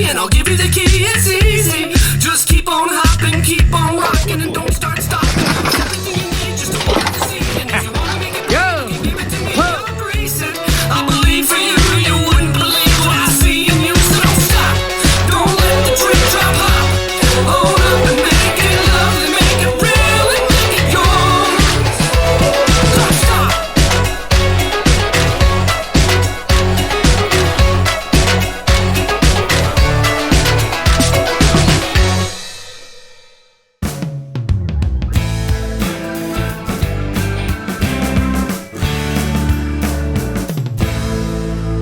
and I'll give you the key. It's easy. Just keep on hopping, keep on rocking, and don't start stopping. Everything you need just to walk the scene. And if you wanna make it better, you give it to me, I'll grease it. I believe for you, you wouldn't believe what I see in you. So don't stop, don't let the dream drop off. Hold up and make it lovely, make it real, and make it yours. Don't stop.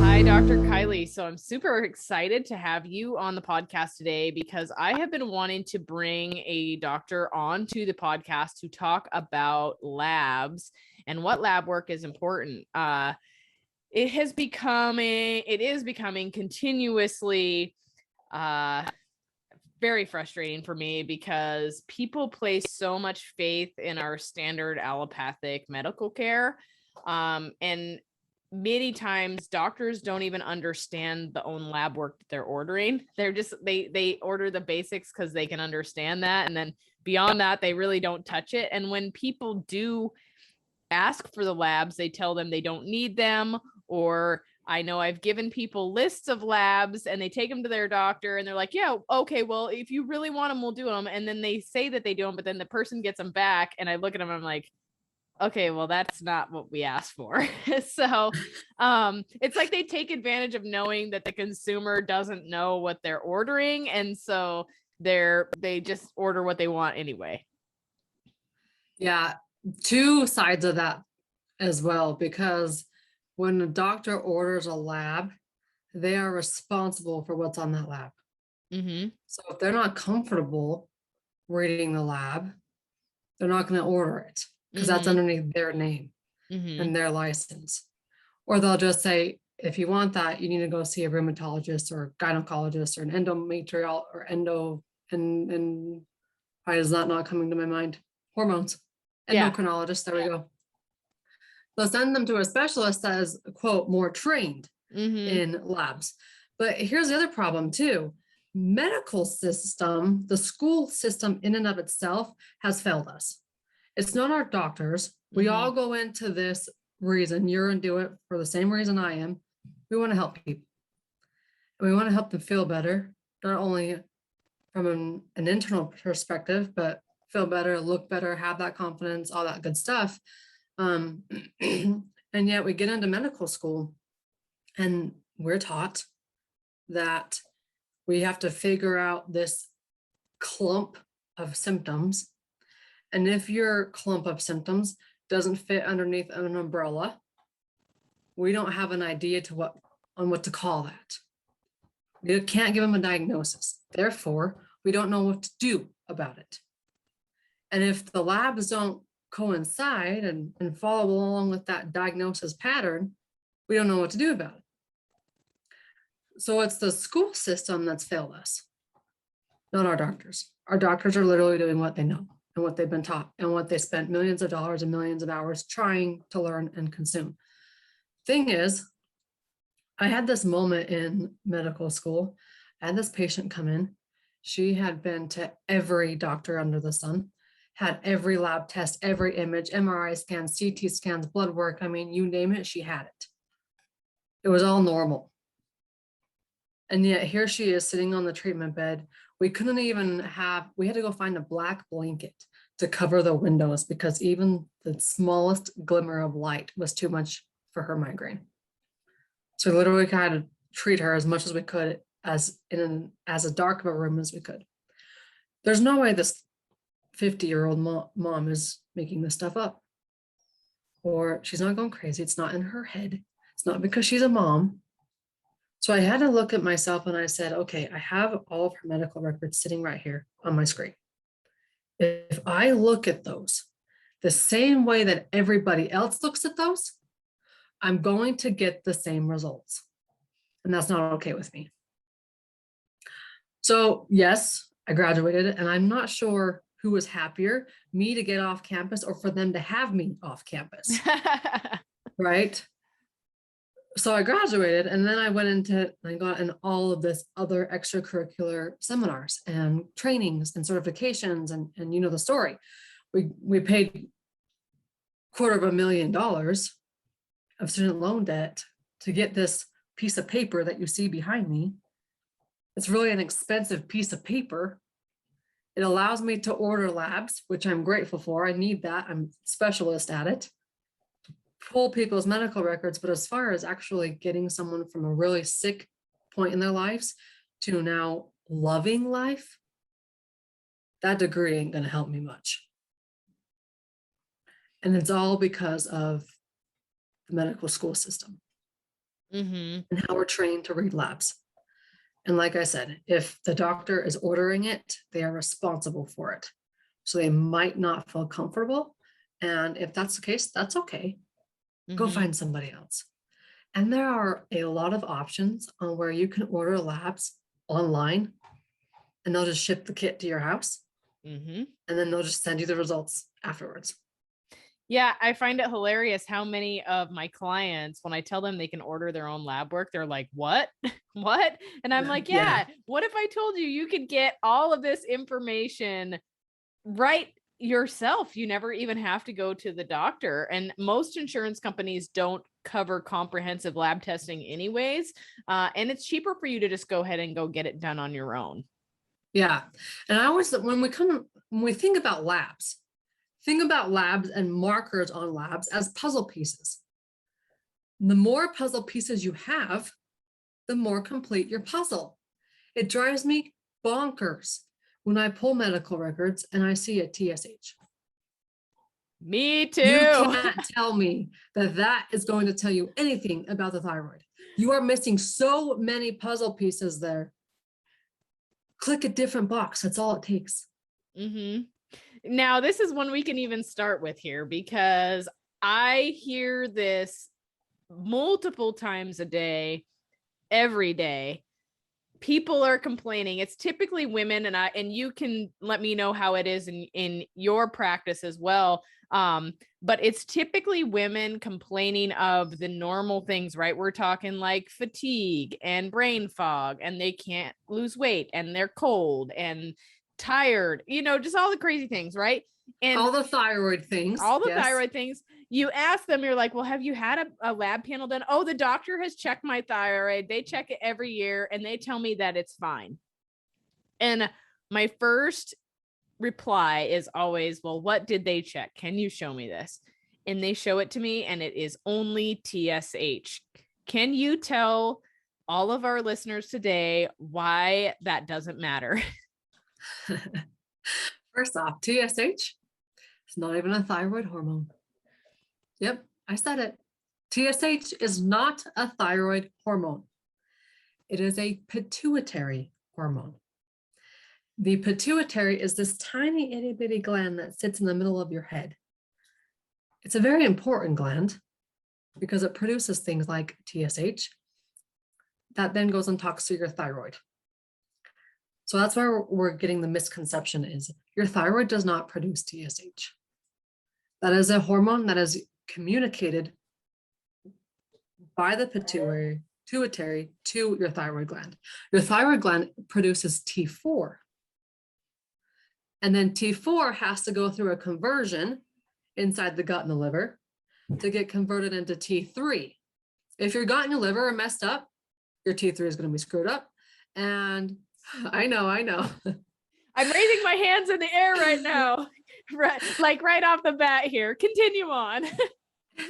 Hi, Dr. Kylie. So I'm super excited to have you on the podcast today because I have been wanting to bring a doctor onto the podcast to talk about labs and what lab work is important. It is becoming continuously very frustrating for me because people place so much faith in our standard allopathic medical care. And many times doctors don't even understand the own lab work that they're ordering. They're just, they order the basics because they can understand that. And then beyond that, they really don't touch it. And when people do ask for the labs, they tell them they don't need them. Or I know I've given people lists of labs and they take them to their doctor and they're like, yeah, okay, well, if you really want them, we'll do them. And then they say that they do them, but then the person gets them back. And I look at them and I'm like, okay, well, that's not what we asked for. So it's like they take advantage of knowing that the consumer doesn't know what they're ordering. And so they just order what they want anyway. Yeah, two sides of that as well, because when a doctor orders a lab, they are responsible for what's on that lab. Mm-hmm. So if they're not comfortable reading the lab, they're not going to order it because that's underneath their name and their license. Or they'll just say, if you want that, you need to go see a rheumatologist or a gynecologist or an endometrial or and why is that not coming to my mind? Hormones. Endocrinologist, there we go. They'll send them to a specialist that is, quote, more trained in labs. But here's the other problem too. Medical system, the school system in and of itself has failed us. It's not our doctors. We all go into this reason. You're going to do it for the same reason I am. We want to help people. And we want to help them feel better, not only from an internal perspective, but feel better, look better, have that confidence, all that good stuff. And yet we get into medical school and we're taught that we have to figure out this clump of symptoms. And if your clump of symptoms doesn't fit underneath an umbrella, we don't have an idea on what to call that. We can't give them a diagnosis. Therefore, we don't know what to do about it. And if the labs don't coincide and follow along with that diagnosis pattern, we don't know what to do about it. So it's the school system that's failed us, not our doctors. Our doctors are literally doing what they know and what they've been taught and what they spent millions of dollars and millions of hours trying to learn and consume. Thing is, I had this moment in medical school. I had this patient come in. She had been to every doctor under the sun, had every lab test, every image, MRI scans, CT scans, blood work. I mean, you name it, she had it. It was all normal. And yet here she is sitting on the treatment bed. We couldn't even we had to go find a black blanket to cover the windows because even the smallest glimmer of light was too much for her migraine. So we literally had to treat her as much as we could as dark of a room as we could. There's no way this 50-year-old mom is making this stuff up. Or she's not going crazy. It's not in her head. It's not because she's a mom. So I had to look at myself and I said, okay, I have all of her medical records sitting right here on my screen. If I look at those the same way that everybody else looks at those, I'm going to get the same results. And that's not okay with me. So yes, I graduated and I'm not sure who was happier, me to get off campus or for them to have me off campus, right? So I graduated, and then I went into, I got in all of this other extracurricular seminars and trainings and certifications, and you know the story. We paid $250,000 of student loan debt to get this piece of paper that you see behind me. It's really an expensive piece of paper. It allows me to order labs, which I'm grateful for. I need that. I'm a specialist at it. Pull people's medical records, but as far as actually getting someone from a really sick point in their lives to now loving life, that degree ain't gonna help me much. And it's all because of the medical school system and how we're trained to read labs. And like I said, if the doctor is ordering it, they are responsible for it. So they might not feel comfortable. And if that's the case, that's okay. Go find somebody else. And there are a lot of options on where you can order labs online, and they'll just ship the kit to your house. And then they'll just send you the results afterwards. Yeah, I find it hilarious how many of my clients, when I tell them they can order their own lab work, they're like, what? What? And I'm like, yeah, what if I told you you could get all of this information right yourself? You never even have to go to the doctor. And most insurance companies don't cover comprehensive lab testing anyways. And it's cheaper for you to just go ahead and go get it done on your own. Yeah. And I always, when we think about labs and markers on labs as puzzle pieces. The more puzzle pieces you have, the more complete your puzzle. It drives me bonkers when I pull medical records and I see a TSH. Me too. You can't tell me that that is going to tell you anything about the thyroid. You are missing so many puzzle pieces there. Click a different box. That's all it takes. Now, this is one we can even start with here, because I hear this multiple times a day, every day. People are complaining. It's typically women, and you can let me know how it is in your practice as well. But it's typically women complaining of the normal things, right? We're talking like fatigue and brain fog, and they can't lose weight, and they're cold and tired, just all the crazy things, right? And all the thyroid things. Thyroid things. You ask them, you're like, well, have you had a lab panel done? Oh, the doctor has checked my thyroid. They check it every year and they tell me that it's fine. And my first reply is always, well, what did they check? Can you show me this? And they show it to me, and it is only TSH. Can you tell all of our listeners today why that doesn't matter? First off, TSH is not even a thyroid hormone. Yep, I said it. TSH is not a thyroid hormone. It is a pituitary hormone. The pituitary is this tiny itty bitty gland that sits in the middle of your head. It's a very important gland because it produces things like TSH that then goes and talks to your thyroid. So that's where we're getting the misconception is your thyroid does not produce TSH. That is a hormone that is communicated by the pituitary to your thyroid gland. Your thyroid gland produces T4. And then T4 has to go through a conversion inside the gut and the liver to get converted into T3. If your gut and your liver are messed up, your T3 is going to be screwed up. And I know. I'm raising my hands in the air right now, right off the bat here. Continue on.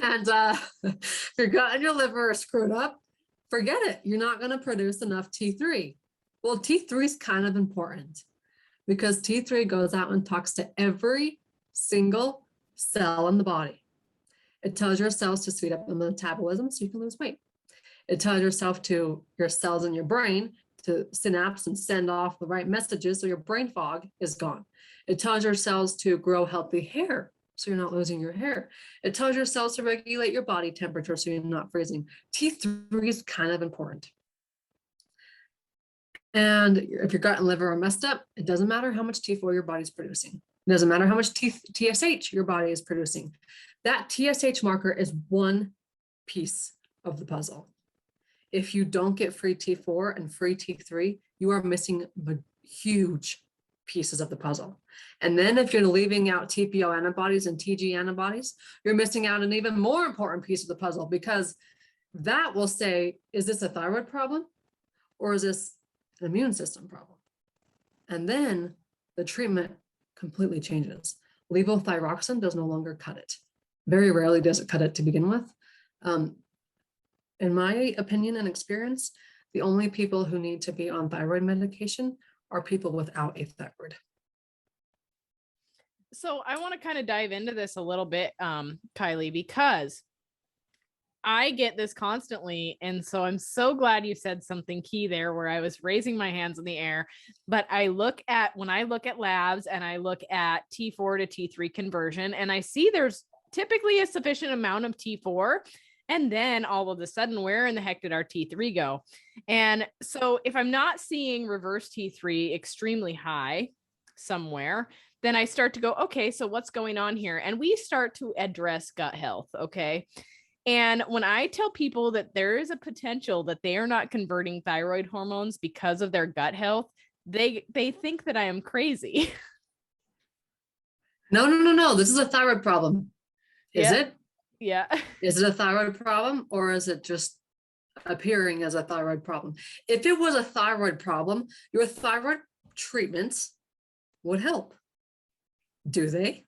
And if your gut and your liver are screwed up, forget it. You're not going to produce enough T3. Well, T3 is kind of important because T3 goes out and talks to every single cell in the body. It tells your cells to speed up the metabolism so you can lose weight. It tells your cells in your brain to synapse and send off the right messages so your brain fog is gone. It tells your cells to grow healthy hair so you're not losing your hair. It tells your cells to regulate your body temperature so you're not freezing. T3 is kind of important. And if your gut and liver are messed up, it doesn't matter how much T4 your body's producing. It doesn't matter how much TSH your body is producing. That TSH marker is one piece of the puzzle. If you don't get free T4 and free T3, you are missing huge pieces of the puzzle. And then if you're leaving out TPO antibodies and TG antibodies, you're missing out an even more important piece of the puzzle, because that will say, is this a thyroid problem or is this an immune system problem? And then the treatment completely changes. Levothyroxine does no longer cut it. Very rarely does it cut it to begin with. In my opinion and experience, the only people who need to be on thyroid medication are people without a thyroid. So I want to kind of dive into this a little bit, Kylie, because I get this constantly. And so I'm so glad you said something key there where I was raising my hands in the air. But when I look at labs and I look at T4 to T3 conversion, and I see there's typically a sufficient amount of T4. And then all of a sudden, where in the heck did our T3 go? And so if I'm not seeing reverse T3 extremely high somewhere, then I start to go, okay, so what's going on here? And we start to address gut health. Okay. And when I tell people that there is a potential that they are not converting thyroid hormones because of their gut health, they think that I am crazy. No. This is a thyroid problem. Is it? Yeah. Is it a thyroid problem, or is it just appearing as a thyroid problem? If it was a thyroid problem, your thyroid treatments would help. Do they?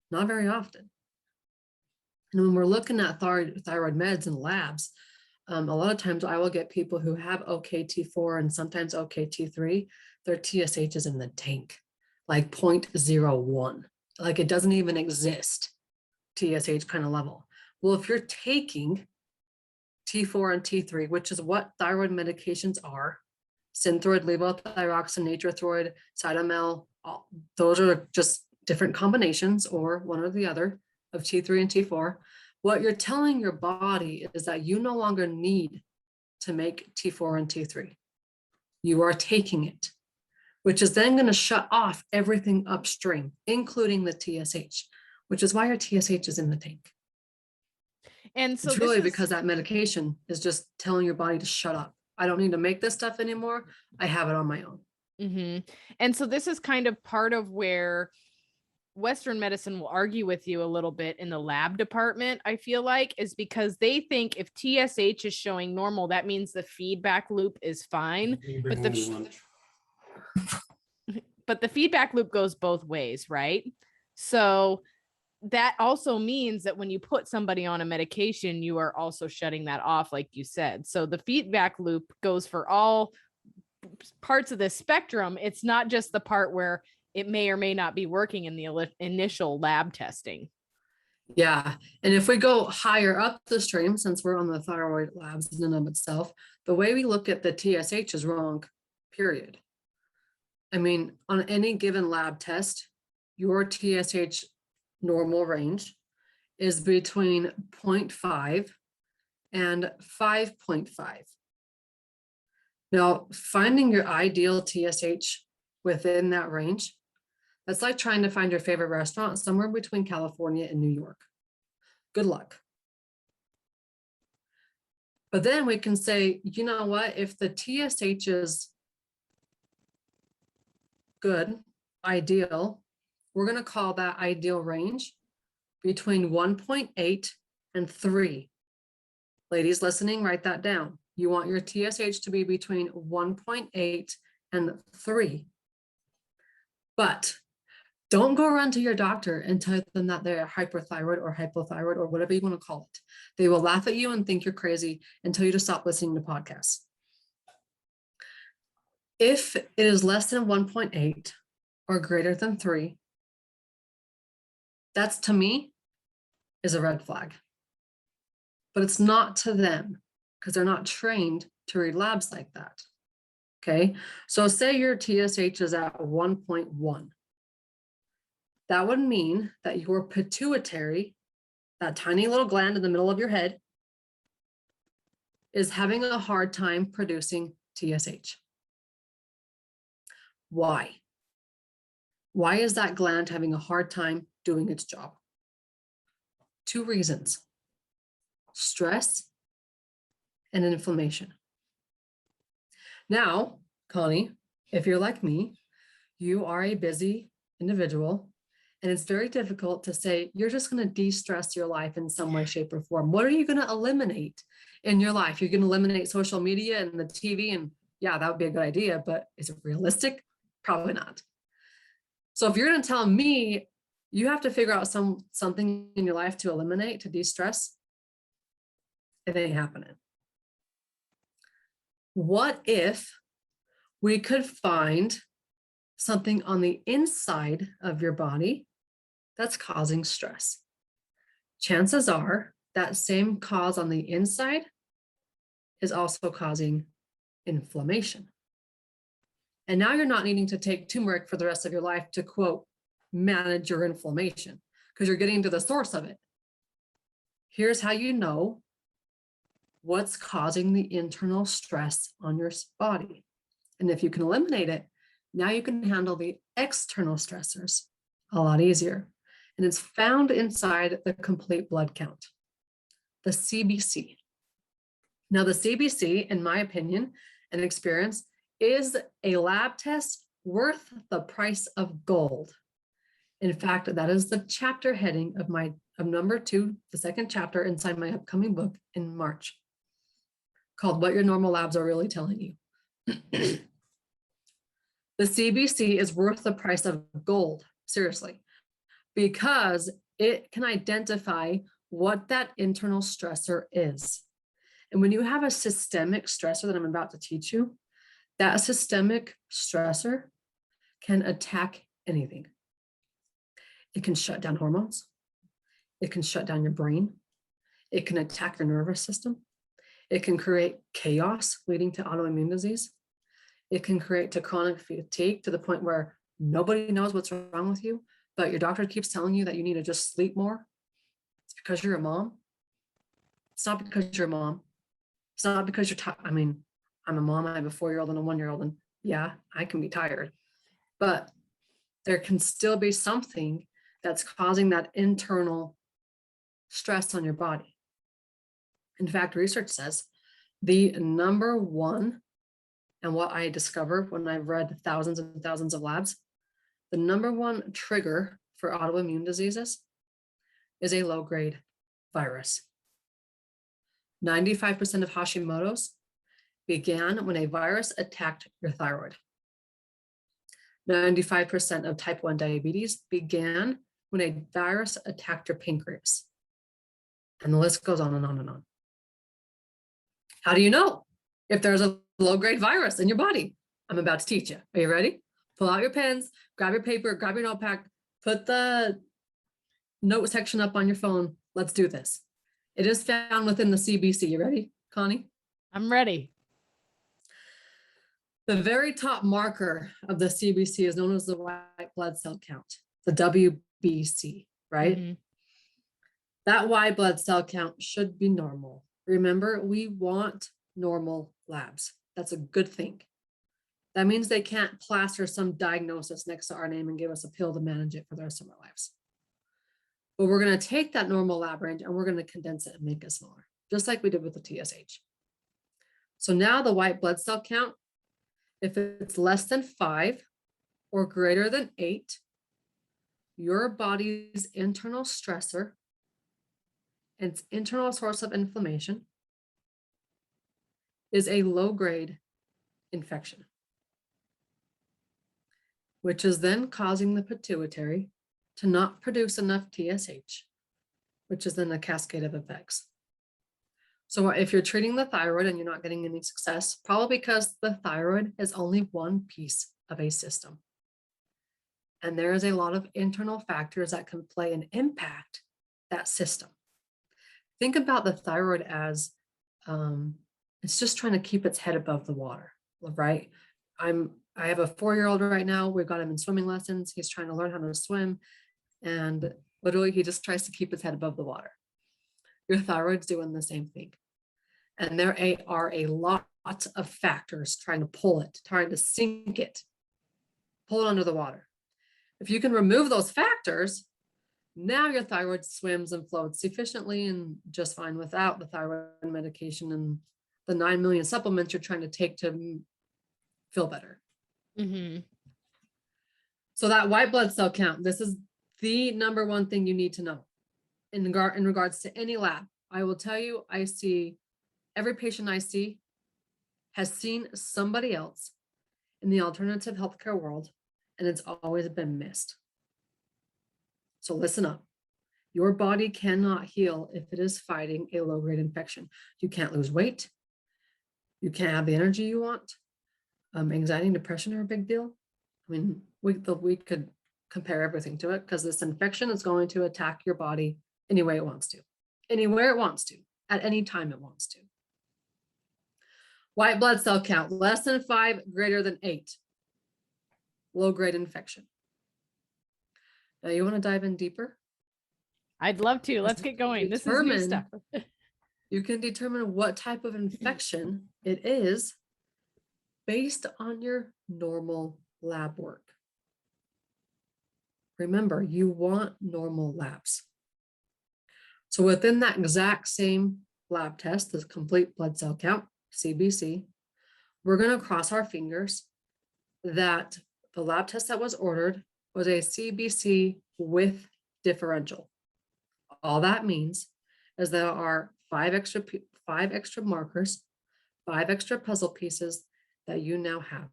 Not very often. And when we're looking at thyroid meds in labs, a lot of times I will get people who have OKT4 and sometimes OKT3, their TSH is in the tank, like 0.01. Like it doesn't even exist. TSH kind of level. Well, if you're taking T4 and T3, which is what thyroid medications are, Synthroid, levothyroxine, Natrothyroid, Cytomel, those are just different combinations or one or the other of T3 and T4. What you're telling your body is that you no longer need to make T4 and T3. You are taking it, which is then going to shut off everything upstream, including the TSH, which is why your TSH is in the tank. And so it's really because that medication is just telling your body to shut up. I don't need to make this stuff anymore. I have it on my own. Mm-hmm. And so this is kind of part of where Western medicine will argue with you a little bit in the lab department, I feel like, is because they think if TSH is showing normal, that means the feedback loop is fine. But the feedback loop goes both ways, right? So that also means that when you put somebody on a medication, you are also shutting that off, like you said. So the feedback loop goes for all parts of the spectrum. It's not just the part where it may or may not be working in the initial lab testing. Yeah. And if we go higher up the stream, since we're on the thyroid labs in and of itself, the way we look at the TSH is wrong, period. I mean, on any given lab test, your TSH normal range is between 0.5 and 5.5. Now, finding your ideal TSH within that range, that's like trying to find your favorite restaurant somewhere between California and New York. Good luck. But then we can say, you know what, if the TSH is good, ideal, we're going to call that ideal range between 1.8 and 3. Ladies listening, write that down. You want your TSH to be between 1.8 and 3. But don't go run to your doctor and tell them that they're hyperthyroid or hypothyroid or whatever you want to call it. They will laugh at you and think you're crazy and tell you to stop listening to podcasts. If it is less than 1.8 or greater than 3, that's, to me, is a red flag. But it's not to them because they're not trained to read labs like that. Okay, so say your TSH is at 1.1. That would mean that your pituitary, that tiny little gland in the middle of your head, is having a hard time producing TSH. Why? Why is that gland having a hard time doing its job? 2 reasons: stress and inflammation. Now, Connie, if you're like me, you are a busy individual, and it's very difficult to say you're just going to de-stress your life in some way, shape, or form. What are you going to eliminate in your life? You're going to eliminate social media and the TV, and yeah, that would be a good idea, but is it realistic? Probably not. So if you're going to tell me you have to figure out something in your life to eliminate, to de-stress, it ain't happening. What if we could find something on the inside of your body that's causing stress? Chances are that same cause on the inside is also causing inflammation. And now you're not needing to take turmeric for the rest of your life to, quote, manage your inflammation, because you're getting to the source of it. Here's how you know what's causing the internal stress on your body. And if you can eliminate it, now you can handle the external stressors a lot easier. And it's found inside the complete blood count, the CBC. Now, the CBC, in my opinion and experience, is a lab test worth the price of gold. In fact, that is the chapter heading of number 2, the second chapter inside my upcoming book in March, called What Your Normal Labs Are Really Telling You. The CBC is worth the price of gold, seriously, because it can identify what that internal stressor is. And when you have a systemic stressor that I'm about to teach you, that systemic stressor can attack anything. It can shut down hormones. It can shut down your brain. It can attack your nervous system. It can create chaos leading to autoimmune disease. It can create to chronic fatigue to the point where nobody knows what's wrong with you, but your doctor keeps telling you that you need to just sleep more. It's because you're a mom. It's not because you're a mom. It's not because you're tired. I mean, I'm a mom. I have a 4-year-old and a 1-year-old, and yeah, I can be tired, but there can still be something that's causing that internal stress on your body. In fact, research says the number one, and what I discovered when I've read thousands and thousands of labs, the number one trigger for autoimmune diseases is a low-grade virus. 95% of Hashimoto's began when a virus attacked your thyroid. 95% of type 1 diabetes began when a virus attacked your pancreas. And the list goes on and on and on. How do you know if there's a low-grade virus in your body? I'm about to teach you. Are you ready? Pull out your pens, grab your paper, grab your notepad, put the note section up on your phone. Let's do this. It is found within the CBC. You ready, Connie? I'm ready. The very top marker of the CBC is known as the white blood cell count, the WBC, right? Mm-hmm. That white blood cell count should be normal. Remember, we want normal labs. That's a good thing. That means they can't plaster some diagnosis next to our name and give us a pill to manage it for the rest of our lives. But we're going to take that normal lab range and we're going to condense it and make it smaller, just like we did with the TSH. So now the white blood cell count, if it's less than 5 or greater than 8, your body's internal stressor and its internal source of inflammation is a low-grade infection, which is then causing the pituitary to not produce enough TSH, which is then a cascade of effects. So if you're treating the thyroid and you're not getting any success, probably because the thyroid is only one piece of a system. And there is a lot of internal factors that can play and impact that system. Think about the thyroid as it's just trying to keep its head above the water, right? I have a 4-year-old right now. We've got him in swimming lessons. He's trying to learn how to swim. And literally, he just tries to keep his head above the water. Your thyroid's doing the same thing. And there are a lot of factors trying to pull it, trying to sink it, pull it under the water. If you can remove those factors, now your thyroid swims and floats efficiently and just fine without the thyroid medication and the 9 million supplements you're trying to take to feel better. So that white blood cell count, this is the number one thing you need to know in regards to any lab. I will tell you, every patient I see has seen somebody else in the alternative healthcare world, and it's always been missed. So listen up. Your body cannot heal if it is fighting a low-grade infection. You can't lose weight. You can't have the energy you want. Anxiety and depression are a big deal. I mean, we could compare everything to it because this infection is going to attack your body any way it wants to, anywhere it wants to, at any time it wants to. White blood cell count, less than 5, greater than 8. Low-grade infection. Now you want to dive in deeper? I'd love to. Let's get going. This is new stuff. You can determine what type of infection it is based on your normal lab work. Remember, you want normal labs. So within that exact same lab test, the complete blood cell count, CBC, we're going to cross our fingers that the lab test that was ordered was a CBC with differential. All that means is there are 5 extra markers, 5 extra puzzle pieces that you now have.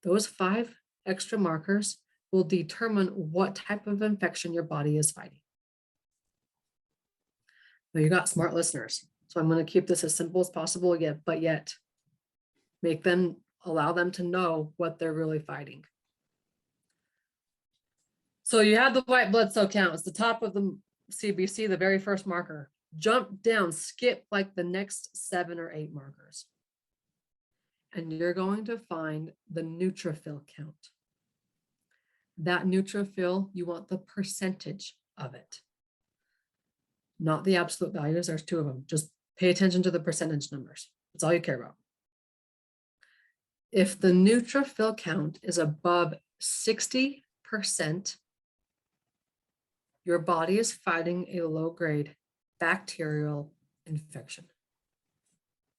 Those 5 extra markers will determine what type of infection your body is fighting. Now you got smart listeners, so I'm going to keep this as simple as possible, but yet allow them to know what they're really fighting. So you have the white blood cell count. It's the top of the CBC, the very first marker. Jump down, skip like the next 7 or 8 markers. And you're going to find the neutrophil count. That neutrophil, you want the percentage of it, not the absolute values. There's 2 of them. Just pay attention to the percentage numbers. That's all you care about. If the neutrophil count is above 60%, your body is fighting a low-grade bacterial infection.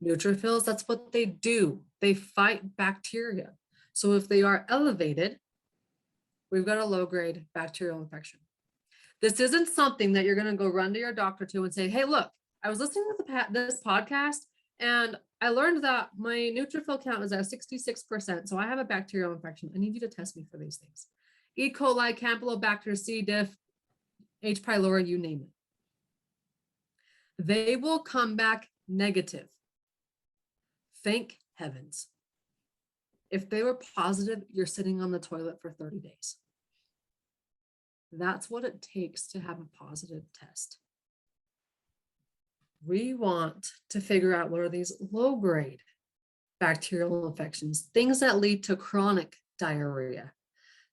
Neutrophils, that's what they do. They fight bacteria. So if they are elevated, we've got a low-grade bacterial infection. This isn't something that you're going to go run to your doctor to and say, hey, look, I was listening to this podcast and I learned that my neutrophil count is at 66%. So I have a bacterial infection. I need you to test me for these things. E. coli, Campylobacter, C. diff, H. pylori, you name it. They will come back negative. Thank heavens. If they were positive, you're sitting on the toilet for 30 days. That's what it takes to have a positive test. We want to figure out what are these low-grade bacterial infections, things that lead to chronic diarrhea,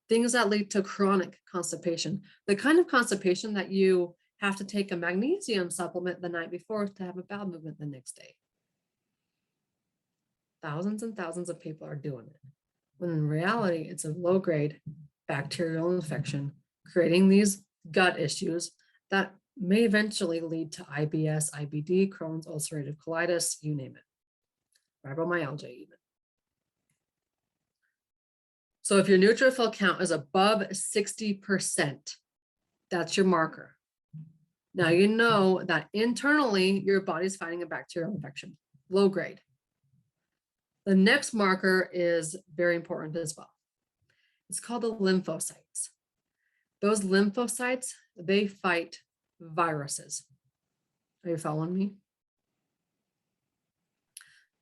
things that lead to chronic constipation, the kind of constipation that you have to take a magnesium supplement the night before to have a bowel movement the next day. Thousands and thousands of people are doing it, when in reality, it's a low-grade bacterial infection creating these gut issues that may eventually lead to IBS, IBD, Crohn's, ulcerative colitis, you name it, fibromyalgia even. So if your neutrophil count is above 60%, that's your marker. Now you know that internally your body's fighting a bacterial infection, low grade. The next marker is very important as well. It's called the lymphocytes. Those lymphocytes, they fight viruses. Are you following me?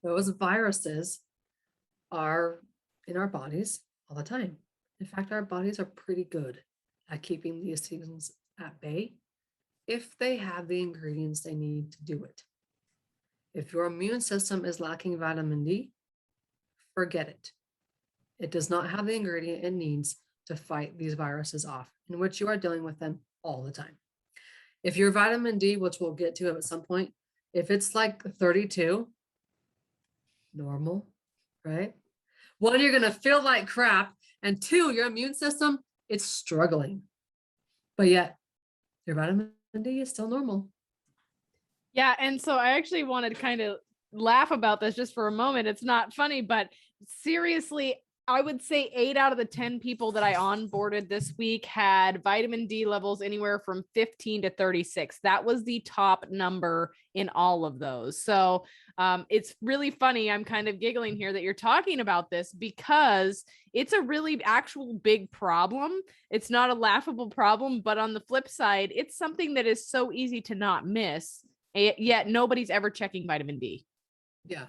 Those viruses are in our bodies all the time. In fact, our bodies are pretty good at keeping these things at bay if they have the ingredients they need to do it. If your immune system is lacking vitamin D, forget it. It does not have the ingredient it needs to fight these viruses off, in which you are dealing with them all the time. If your vitamin D, which we'll get to at some point, if it's like 32, normal, right? 1, you're going to feel like crap. And 2, your immune system, it's struggling. But yet, your vitamin D is still normal. Yeah. And so I actually wanted to kind of laugh about this just for a moment. It's not funny, but seriously, I would say 8 out of the 10 people that I onboarded this week had vitamin D levels anywhere from 15 to 36. That was the top number in all of those. So it's really funny. I'm kind of giggling here that you're talking about this because it's a really actual big problem. It's not a laughable problem, but on the flip side, it's something that is so easy to not miss, yet nobody's ever checking vitamin D. Yeah.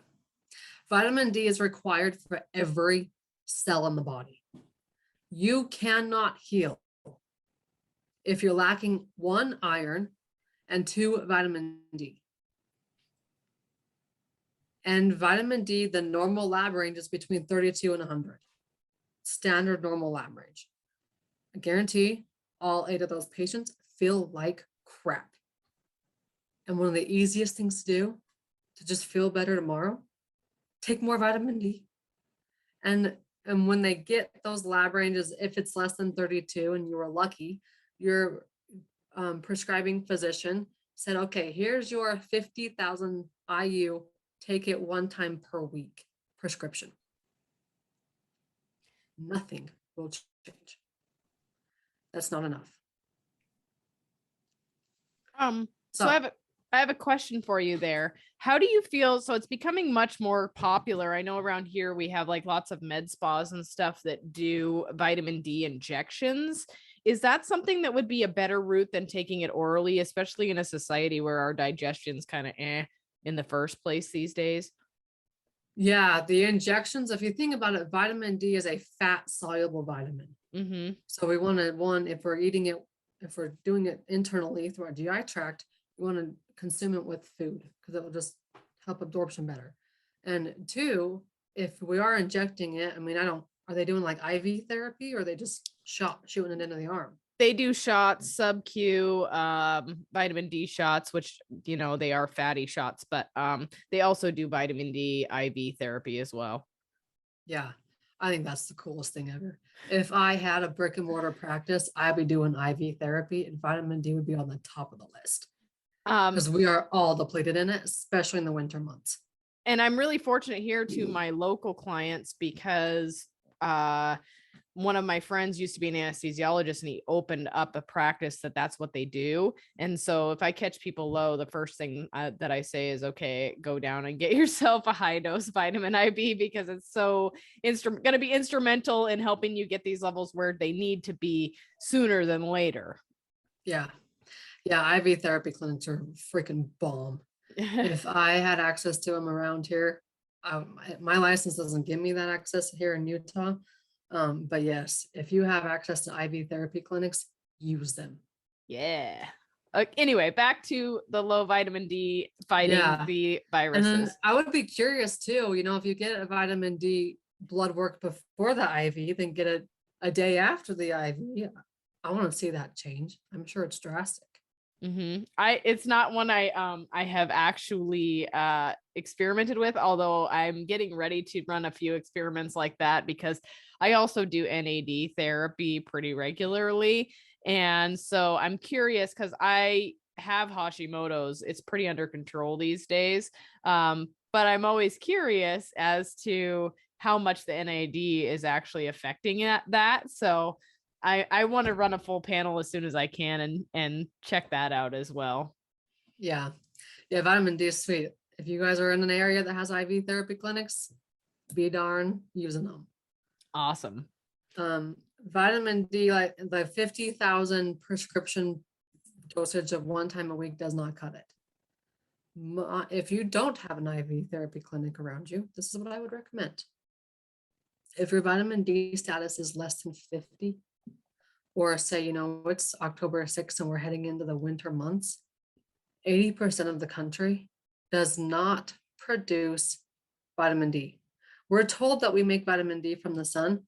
Vitamin D is required for every cell in the body. You cannot heal if you're lacking 1, iron, and 2, vitamin D. And vitamin D, the normal lab range is between 32 and 100. Standard normal lab range. I guarantee all 8 of those patients feel like crap. And one of the easiest things to do to just feel better tomorrow, take more vitamin D. And when they get those lab ranges, if it's less than 32 and you were lucky, your prescribing physician said, okay, here's your 50,000 IU, take it 1 time per week prescription. Nothing will change. That's not enough. So I have a question for you there. How do you feel? So it's becoming much more popular. I know around here we have like lots of med spas and stuff that do vitamin D injections. Is that something that would be a better route than taking it orally, especially in a society where our digestion's kind of in the first place these days? Yeah, the injections, if you think about it, vitamin D is a fat soluble vitamin. Mm-hmm. So we want to, if we're eating it, if we're doing it internally through our GI tract, we want to consume it with food because it will just help absorption better. And 2, if we are injecting it, I mean, are they doing like IV therapy or are they just shooting it into the arm? They do shots, sub-Q, vitamin D shots, which, you know, they are fatty shots, but they also do vitamin D IV therapy as well. Yeah, I think that's the coolest thing ever. If I had a brick and mortar practice, I'd be doing IV therapy and vitamin D would be on the top of the list. Because we are all depleted in it, especially in the winter months. And I'm really fortunate here to my local clients because one of my friends used to be an anesthesiologist and he opened up a practice that's what they do. And so if I catch people low, the first thing that I say is, okay, go down and get yourself a high dose vitamin IV because it's so going to be instrumental in helping you get these levels where they need to be sooner than later. Yeah. Yeah, IV therapy clinics are freaking bomb. If I had access to them around here, my license doesn't give me that access here in Utah. But yes, if you have access to IV therapy clinics, use them. Yeah. Anyway, back to the low vitamin D fighting the viruses. And then I would be curious too, you know, if you get a vitamin D blood work before the IV, then get it a day after the IV. I want to see that change. I'm sure it's drastic. Mm-hmm. It's not one I have actually experimented with, although I'm getting ready to run a few experiments like that because I also do NAD therapy pretty regularly. And so I'm curious because I have Hashimoto's. It's pretty under control these days. But I'm always curious as to how much the NAD is actually affecting that. So I want to run a full panel as soon as I can and check that out as well. Yeah. Yeah. Vitamin D is sweet. If you guys are in an area that has IV therapy clinics, be darn using them. Awesome. Vitamin D, like the 50,000 prescription dosage of 1 time a week does not cut it. If you don't have an IV therapy clinic around you, this is what I would recommend. If your vitamin D status is less than 50, or say, you know, it's October 6th and we're heading into the winter months, 80% of the country does not produce vitamin D. We're told that we make vitamin D from the sun.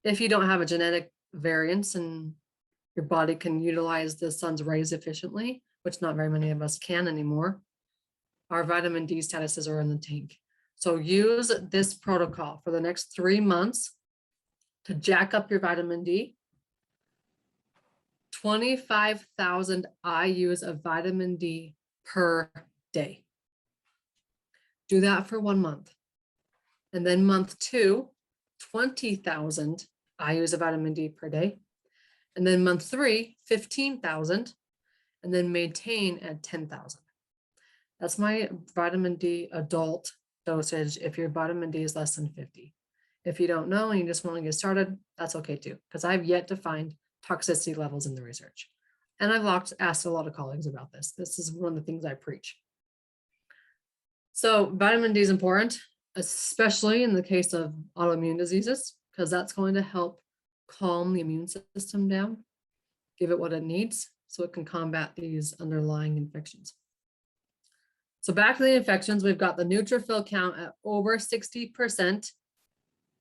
If you don't have a genetic variance and your body can utilize the sun's rays efficiently, which not very many of us can anymore, our vitamin D statuses are in the tank. So use this protocol for the next 3 months to jack up your vitamin D. 25,000 IUs of vitamin D per day. Do that for 1 month. And then month 2, 20,000 IUs of vitamin D per day. And then month 3, 15,000, and then maintain at 10,000. That's my vitamin D adult dosage if your vitamin D is less than 50. If you don't know and you just want to get started, that's okay too, because I've yet to find toxicity levels in the research. And I've asked a lot of colleagues about this. This is one of the things I preach. So vitamin D is important, especially in the case of autoimmune diseases, because that's going to help calm the immune system down, give it what it needs so it can combat these underlying infections. So back to the infections, we've got the neutrophil count at over 60%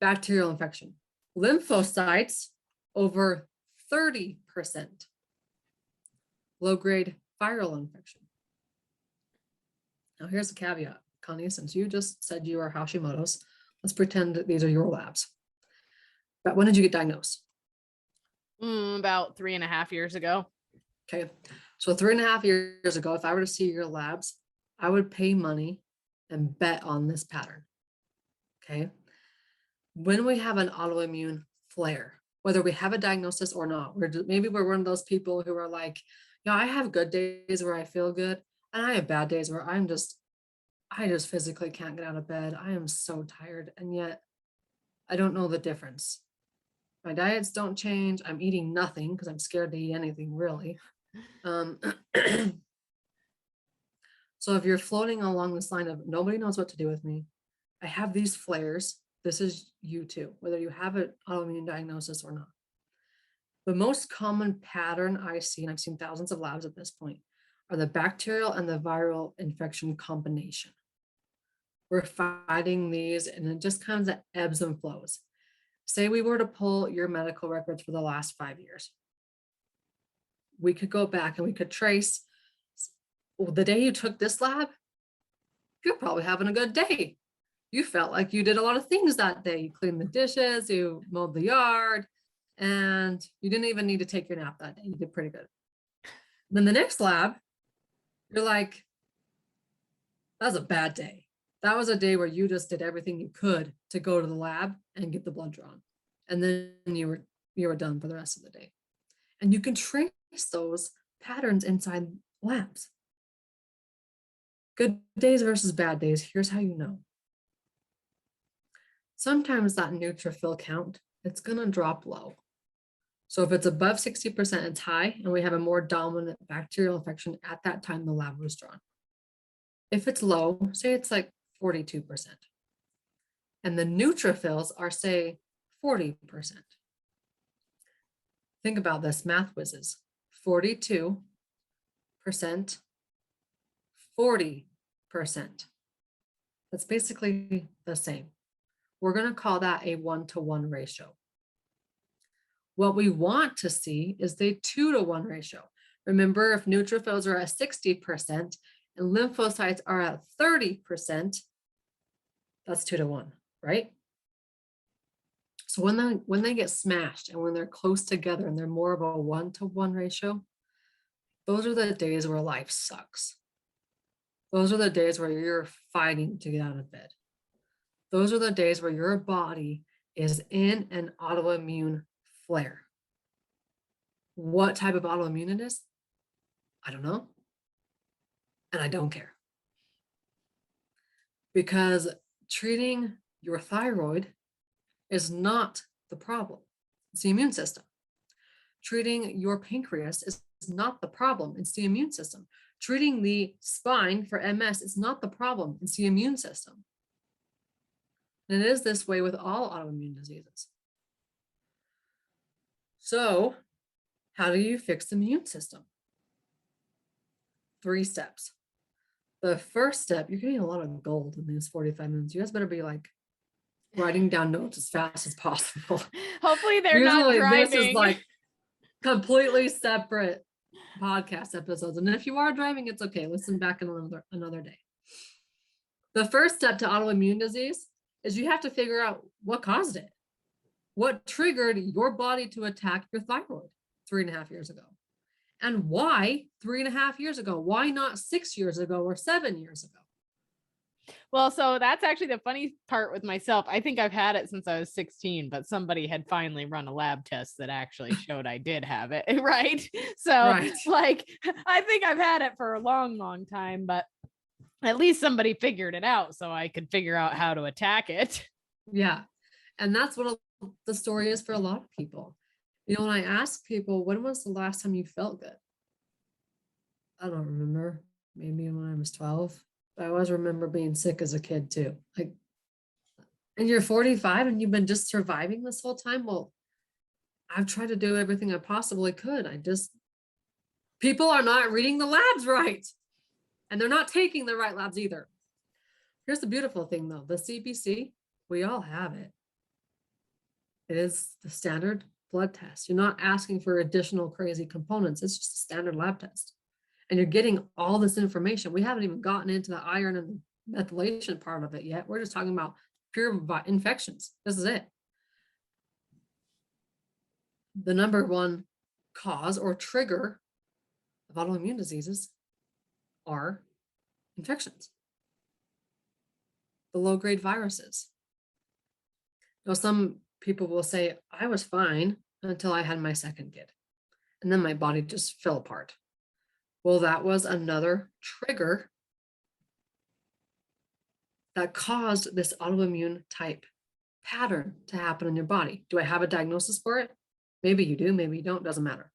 bacterial infection. Lymphocytes over 30%. Low-grade viral infection. Now here's the caveat, Connie, since you just said you are Hashimoto's, let's pretend that these are your labs. But when did you get diagnosed? About 3.5 years ago. Okay, so 3.5 years ago, if I were to see your labs, I would pay money and bet on this pattern. Okay, when we have an autoimmune flare, whether we have a diagnosis or not, maybe we're one of those people who are like, yeah, I have good days where I feel good, and I have bad days where I just physically can't get out of bed. I am so tired, and yet I don't know the difference. My diets don't change. I'm eating nothing because I'm scared to eat anything really. So if you're floating along this line of nobody knows what to do with me, I have these flares, this is you too, whether you have an autoimmune diagnosis or not. The most common pattern I see, and I've seen thousands of labs at this point, are the bacterial and the viral infection combination. We're fighting these and it just kind of ebbs and flows. Say we were to pull your medical records for the last 5 years. We could go back and we could trace the day you took this lab, you're probably having a good day. You felt like you did a lot of things that day. You cleaned the dishes, you mowed the yard, and you didn't even need to take your nap that day. You did pretty good. Then the next lab, you're like, that was a bad day. That was a day where you just did everything you could to go to the lab and get the blood drawn. And then you were done for the rest of the day. And you can trace those patterns inside labs. Good days versus bad days. Here's how you know. Sometimes that neutrophil count, it's going to drop low. So if it's above 60%, it's high, and we have a more dominant bacterial infection at that time the lab was drawn. If it's low, say it's like 42%, and the neutrophils are, say, 40%. Think about this, math whizzes. 42%, 40%. That's basically the same. We're going to call that a 1-to-1 ratio. What we want to see is the 2-to-1 ratio. Remember, if neutrophils are at 60% and lymphocytes are at 30%, that's 2-to-1, right? So when they get smashed and when they're close together and they're more of a 1-to-1 ratio, those are the days where life sucks. Those are the days where you're fighting to get out of bed. Those are the days where your body is in an autoimmune flare. What type of autoimmune it is, I don't know. And I don't care. Because treating your thyroid is not the problem. It's the immune system. Treating your pancreas is not the problem. It's the immune system. Treating the spine for MS is not the problem. It's the immune system. And it is this way with all autoimmune diseases. So, how do you fix the immune system? 3 steps. The first step, you're getting a lot of gold in these 45 minutes. You guys better be like writing down notes as fast as possible. Hopefully they're not driving. This is like completely separate podcast episodes. And if you are driving, it's okay. Listen back in another day. The first step to autoimmune disease is you have to figure out what caused it. What triggered your body to attack your thyroid 3.5 years ago? And why 3.5 years ago? Why not 6 years ago or 7 years ago? Well, so that's actually the funny part with myself. I think I've had it since I was 16, but somebody had finally run a lab test that actually showed I did have it. Right. So Right. like, I think I've had it for a long, long time, but at least somebody figured it out so I could figure out how to attack it. Yeah. And that's what the story is for a lot of people. You know, when I ask people, when was the last time you felt good? I don't remember. Maybe when I was 12. But I always remember being sick as a kid too. Like, and you're 45 and you've been just surviving this whole time. Well, I've tried to do everything I possibly could. People are not reading the labs right. And they're not taking the right labs either. Here's the beautiful thing though, the CBC, we all have it. It is the standard blood test. You're not asking for additional crazy components. It's just a standard lab test. And you're getting all this information. We haven't even gotten into the iron and the methylation part of it yet. We're just talking about pure infections. This is it. The number one cause or trigger of autoimmune diseases are infections. The low-grade viruses. Now, some people will say, I was fine until I had my second kid. And then my body just fell apart. Well, that was another trigger that caused this autoimmune type pattern to happen in your body. Do I have a diagnosis for it? Maybe you do, maybe you don't, doesn't matter.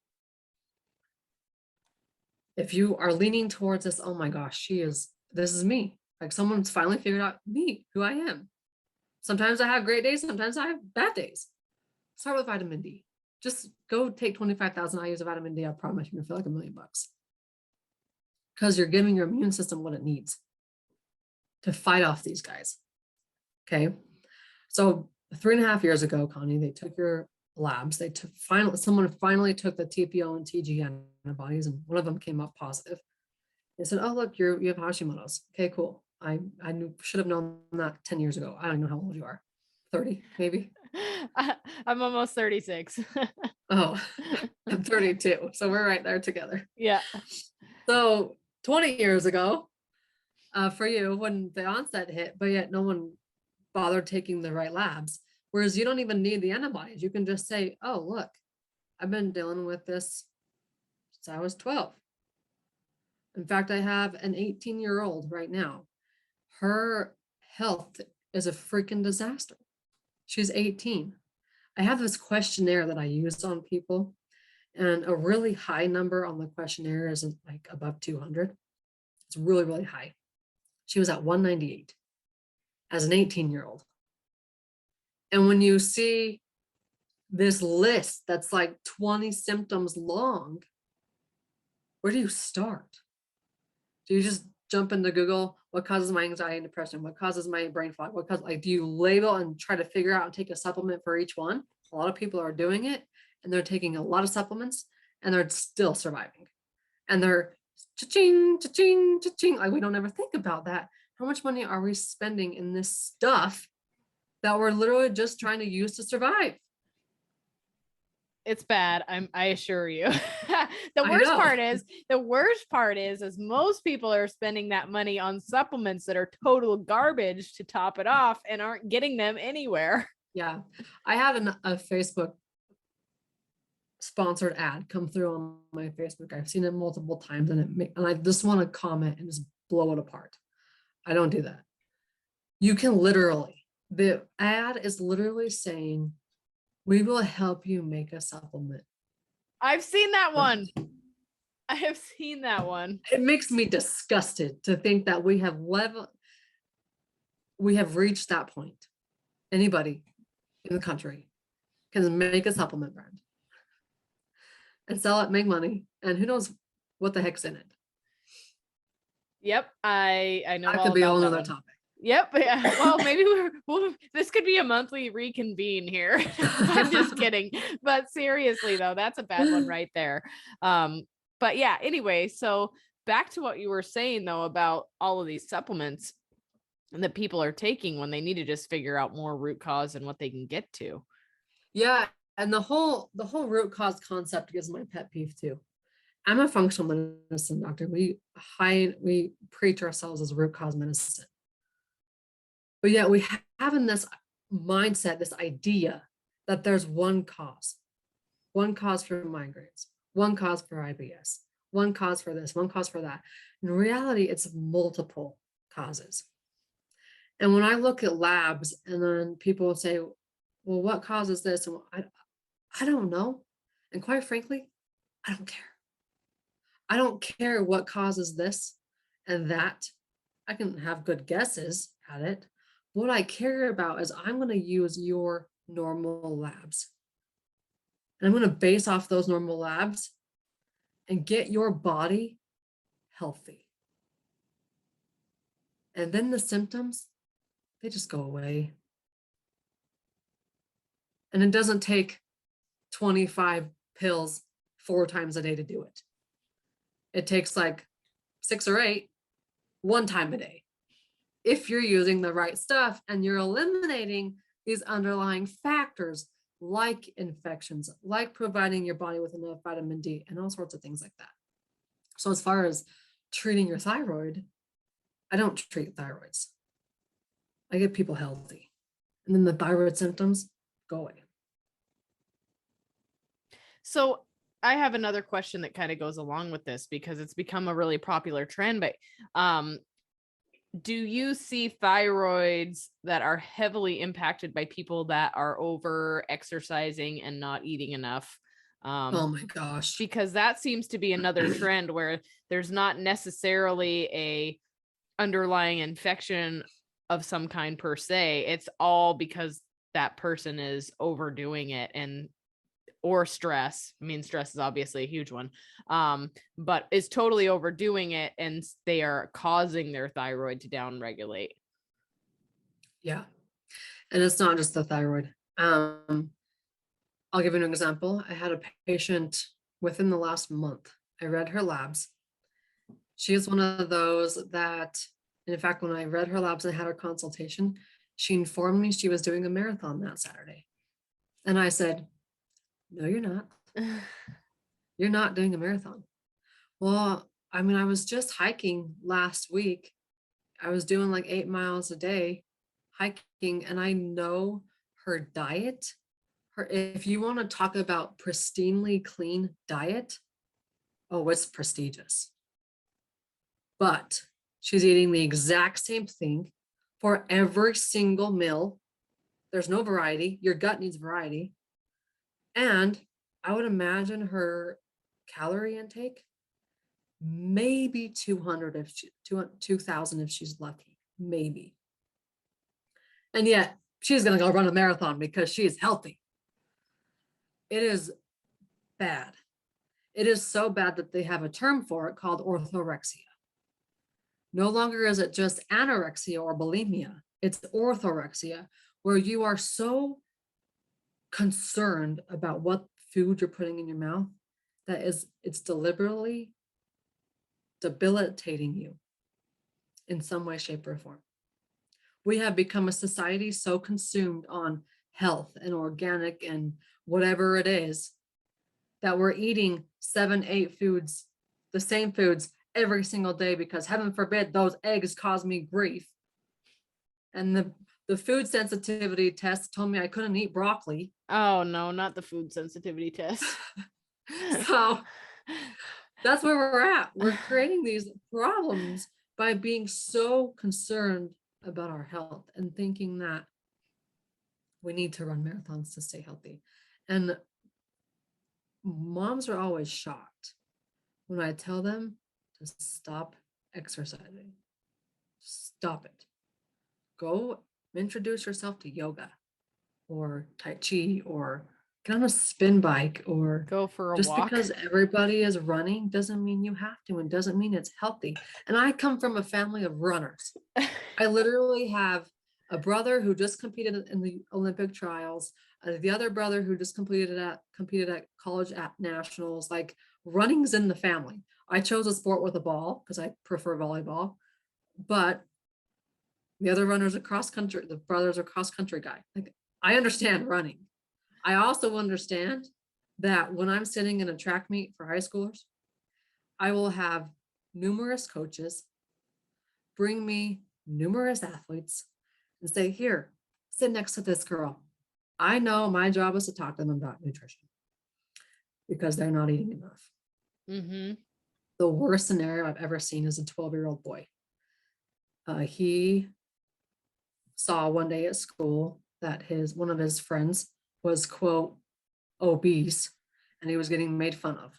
If you are leaning towards this, oh my gosh, this is me. Like someone's finally figured out me, who I am. Sometimes I have great days, sometimes I have bad days. Start with vitamin D. Just go take 25,000 IUs of vitamin D. I promise you're gonna feel like $1 million. Because you're giving your immune system what it needs to fight off these guys. Okay. So 3.5 years ago, Connie, they took your labs. Someone finally took the TPO and TG antibodies, and one of them came up positive. They said, oh, look, you have Hashimoto's. Okay, cool. I should have known that 10 years ago. I don't know how old you are. 30, maybe? I'm almost 36. Oh, I'm 32. So we're right there together. Yeah. So 20 years ago, for you, when the onset hit, but yet no one bothered taking the right labs. Whereas you don't even need the antibodies. You can just say, oh, look, I've been dealing with this since I was 12. In fact, I have an 18-year-old right now. Her health is a freaking disaster. She's 18. I have this questionnaire that I use on people, and a really high number on the questionnaire is like above 200. It's really, really high. She was at 198 as an 18-year-old. And when you see this list that's like 20 symptoms long, where do you start? Do you just jump into Google? What causes my anxiety and depression? What causes my brain fog? Do you label and try to figure out and take a supplement for each one? A lot of people are doing it, and they're taking a lot of supplements, and they're still surviving. And they're cha-ching, cha-ching, cha-ching. Like, we don't ever think about that. How much money are we spending in this stuff that we're literally just trying to use to survive? It's bad. I assure you. The worst part is most people are spending that money on supplements that are total garbage to top it off and aren't getting them anywhere. Yeah. I have a Facebook sponsored ad come through on my Facebook. I've seen it multiple times, and I just want to comment and just blow it apart. I don't do that. You can the ad is literally saying, we will help you make a supplement. I've seen that one. I have seen that one. It makes me disgusted to think that we have reached that point. Anybody in the country can make a supplement brand and sell it, make money, and who knows what the heck's in it. Yep, I know. That could be a whole other topic. Yep. Yeah. Well, maybe this could be a monthly reconvene here. I'm just kidding. But seriously, though, that's a bad one right there. But yeah, anyway, so back to what you were saying, though, about all of these supplements that people are taking when they need to just figure out more root cause and what they can get to. Yeah. And the whole root cause concept is my pet peeve too. I'm a functional medicine doctor. We preach ourselves as root cause medicine. But yet we have in this mindset, this idea that there's one cause for migraines, one cause for IBS, one cause for this, one cause for that. In reality, it's multiple causes. And when I look at labs and then people will say, well, what causes this? And I don't know. And quite frankly, I don't care. I don't care what causes this and that. I can have good guesses at it. What I care about is I'm going to use your normal labs. And I'm going to base off those normal labs and get your body healthy. And then the symptoms, they just go away. And it doesn't take 25 pills 4 times a day to do it. It takes like 6 or 8, 1 time a day. If you're using the right stuff and you're eliminating these underlying factors like infections, like providing your body with enough vitamin D and all sorts of things like that. So as far as treating your thyroid, I don't treat thyroids. I get people healthy. And then the thyroid symptoms go away. So I have another question that kind of goes along with this because it's become a really popular trend, but do you see thyroids that are heavily impacted by people that are over exercising and not eating enough? Oh my gosh. Because that seems to be another trend where there's not necessarily a underlying infection of some kind per se. It's all because that person is overdoing it or stress. I mean, stress is obviously a huge one, but is totally overdoing it and they are causing their thyroid to downregulate. Yeah. And it's not just the thyroid. I'll give you an example. I had a patient within the last month. I read her labs. She is one of those that, in fact, when I read her labs and had her consultation, she informed me she was doing a marathon that Saturday. And I said, no, you're not. You're not doing a marathon. Well, I mean, I was just hiking last week. I was doing like 8 miles a day hiking, and I know her diet. If you want to talk about pristinely clean diet, oh, it's prestigious. But she's eating the exact same thing for every single meal. There's no variety. Your gut needs variety. And I would imagine her calorie intake, maybe 200 2,000 if she's lucky, maybe. And yet she's going to go run a marathon because she is healthy. It is bad. It is so bad that they have a term for it called orthorexia. No longer is it just anorexia or bulimia. It's orthorexia, where you are so concerned about what food you're putting in your mouth that it's deliberately debilitating you in some way, shape, or form. We have become a society so consumed on health and organic and whatever it is that we're eating 7, 8 foods, the same foods every single day because heaven forbid those eggs cause me grief. And the food sensitivity test told me I couldn't eat broccoli. Oh no, not the food sensitivity test. So that's where we're at. We're creating these problems by being so concerned about our health and thinking that we need to run marathons to stay healthy. And moms are always shocked when I tell them to stop exercising. Stop it. Go introduce yourself to yoga or Tai Chi or get on a spin bike or go for a just walk. Because everybody is running doesn't mean you have to and doesn't mean it's healthy. And I come from a family of runners. I literally have a brother who just competed in the Olympic trials, the other brother who just competed at college at nationals. Like, running's in the family. I chose a sport with a ball because I prefer volleyball, but the other runners are cross country. The brothers are cross country guy. Like, I understand running. I also understand that when I'm sitting in a track meet for high schoolers, I will have numerous coaches bring me numerous athletes and say, here, sit next to this girl. I know my job is to talk to them about nutrition because they're not eating enough. Mm-hmm. The worst scenario I've ever seen is a 12-year-old boy. He saw one day at school that one of his friends was, quote, obese, and he was getting made fun of.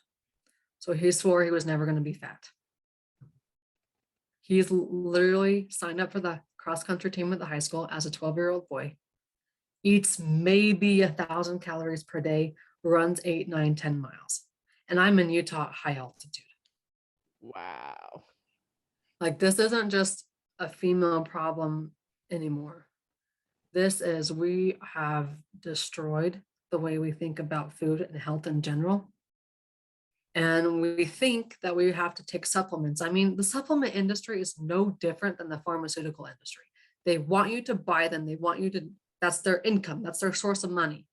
So he swore he was never going to be fat. He's literally signed up for the cross-country team at the high school as a 12-year-old boy, eats maybe 1,000 calories per day, runs 8, 9, 10 miles. And I'm in Utah at high altitude. Wow. Like, this isn't just a female problem anymore. This is, we have destroyed the way we think about food and health in general. And we think that we have to take supplements. I mean, the supplement industry is no different than the pharmaceutical industry. They want you to buy them. They want you to, that's their income. That's their source of money.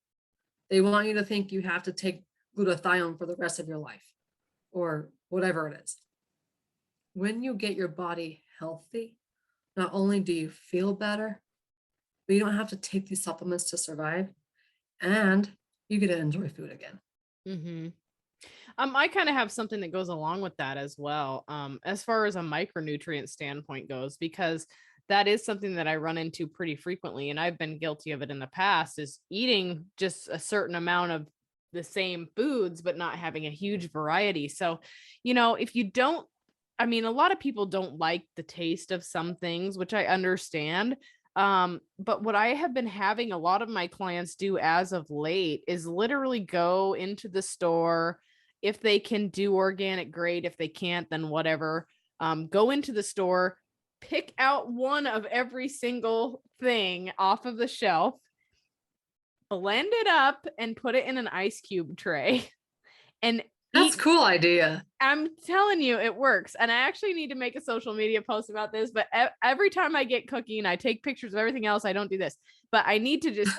They want you to think you have to take glutathione for the rest of your life or whatever it is. When you get your body healthy, not only do you feel better, but you don't have to take these supplements to survive, and you get to enjoy food again. Mm-hmm. I kind of have something that goes along with that as well, as far as a micronutrient standpoint goes, because that is something that I run into pretty frequently, and I've been guilty of it in the past, is eating just a certain amount of the same foods, but not having a huge variety. So, if you don't, I mean, a lot of people don't like the taste of some things, which I understand. But what I have been having a lot of my clients do as of late is literally go into the store. If they can do organic, great. If they can't, then whatever. Go into the store, pick out one of every single thing off of the shelf, blend it up, and put it in an ice cube tray. And that's a cool idea. I'm telling you, it works. And I actually need to make a social media post about this, but every time I get cooking, I take pictures of everything else. I don't do this, but I need to just,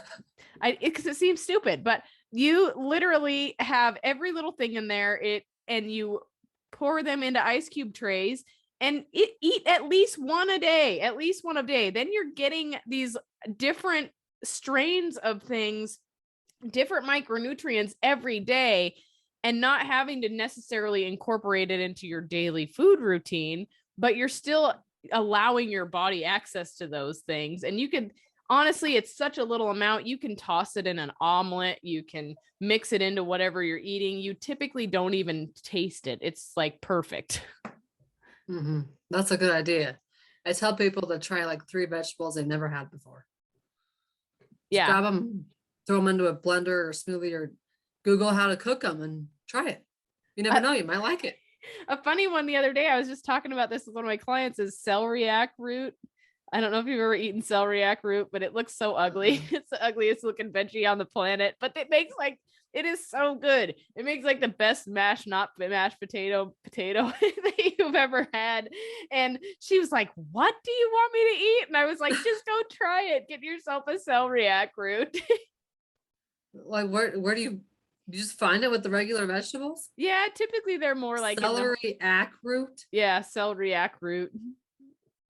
because it seems stupid, but you literally have every little thing in there, and you pour them into ice cube trays and eat at least one a day. Then you're getting these different strains of things, different micronutrients every day, and not having to necessarily incorporate it into your daily food routine, but you're still allowing your body access to those things. And you can, honestly, it's such a little amount. You can toss it in an omelet. You can mix it into whatever you're eating. You typically don't even taste it. It's like perfect. Mm-hmm. That's a good idea. I tell people to try like 3 vegetables they've never had before. Just grab them, throw them into a blender or smoothie, or Google how to cook them and try it. You never know, you might like it. A funny one the other day, I was just talking about this with one of my clients, is celeriac root. I don't know if you've ever eaten celeriac root, but it looks so ugly. It's the ugliest looking veggie on the planet, but it is so good. It makes like the best mashed potato that you've ever had. And she was like, what do you want me to eat? And I was like, just go try it. Get yourself a celeriac root. Like, where do you just find it with the regular vegetables? Yeah, typically they're more like celeriac root. Yeah, celeriac root.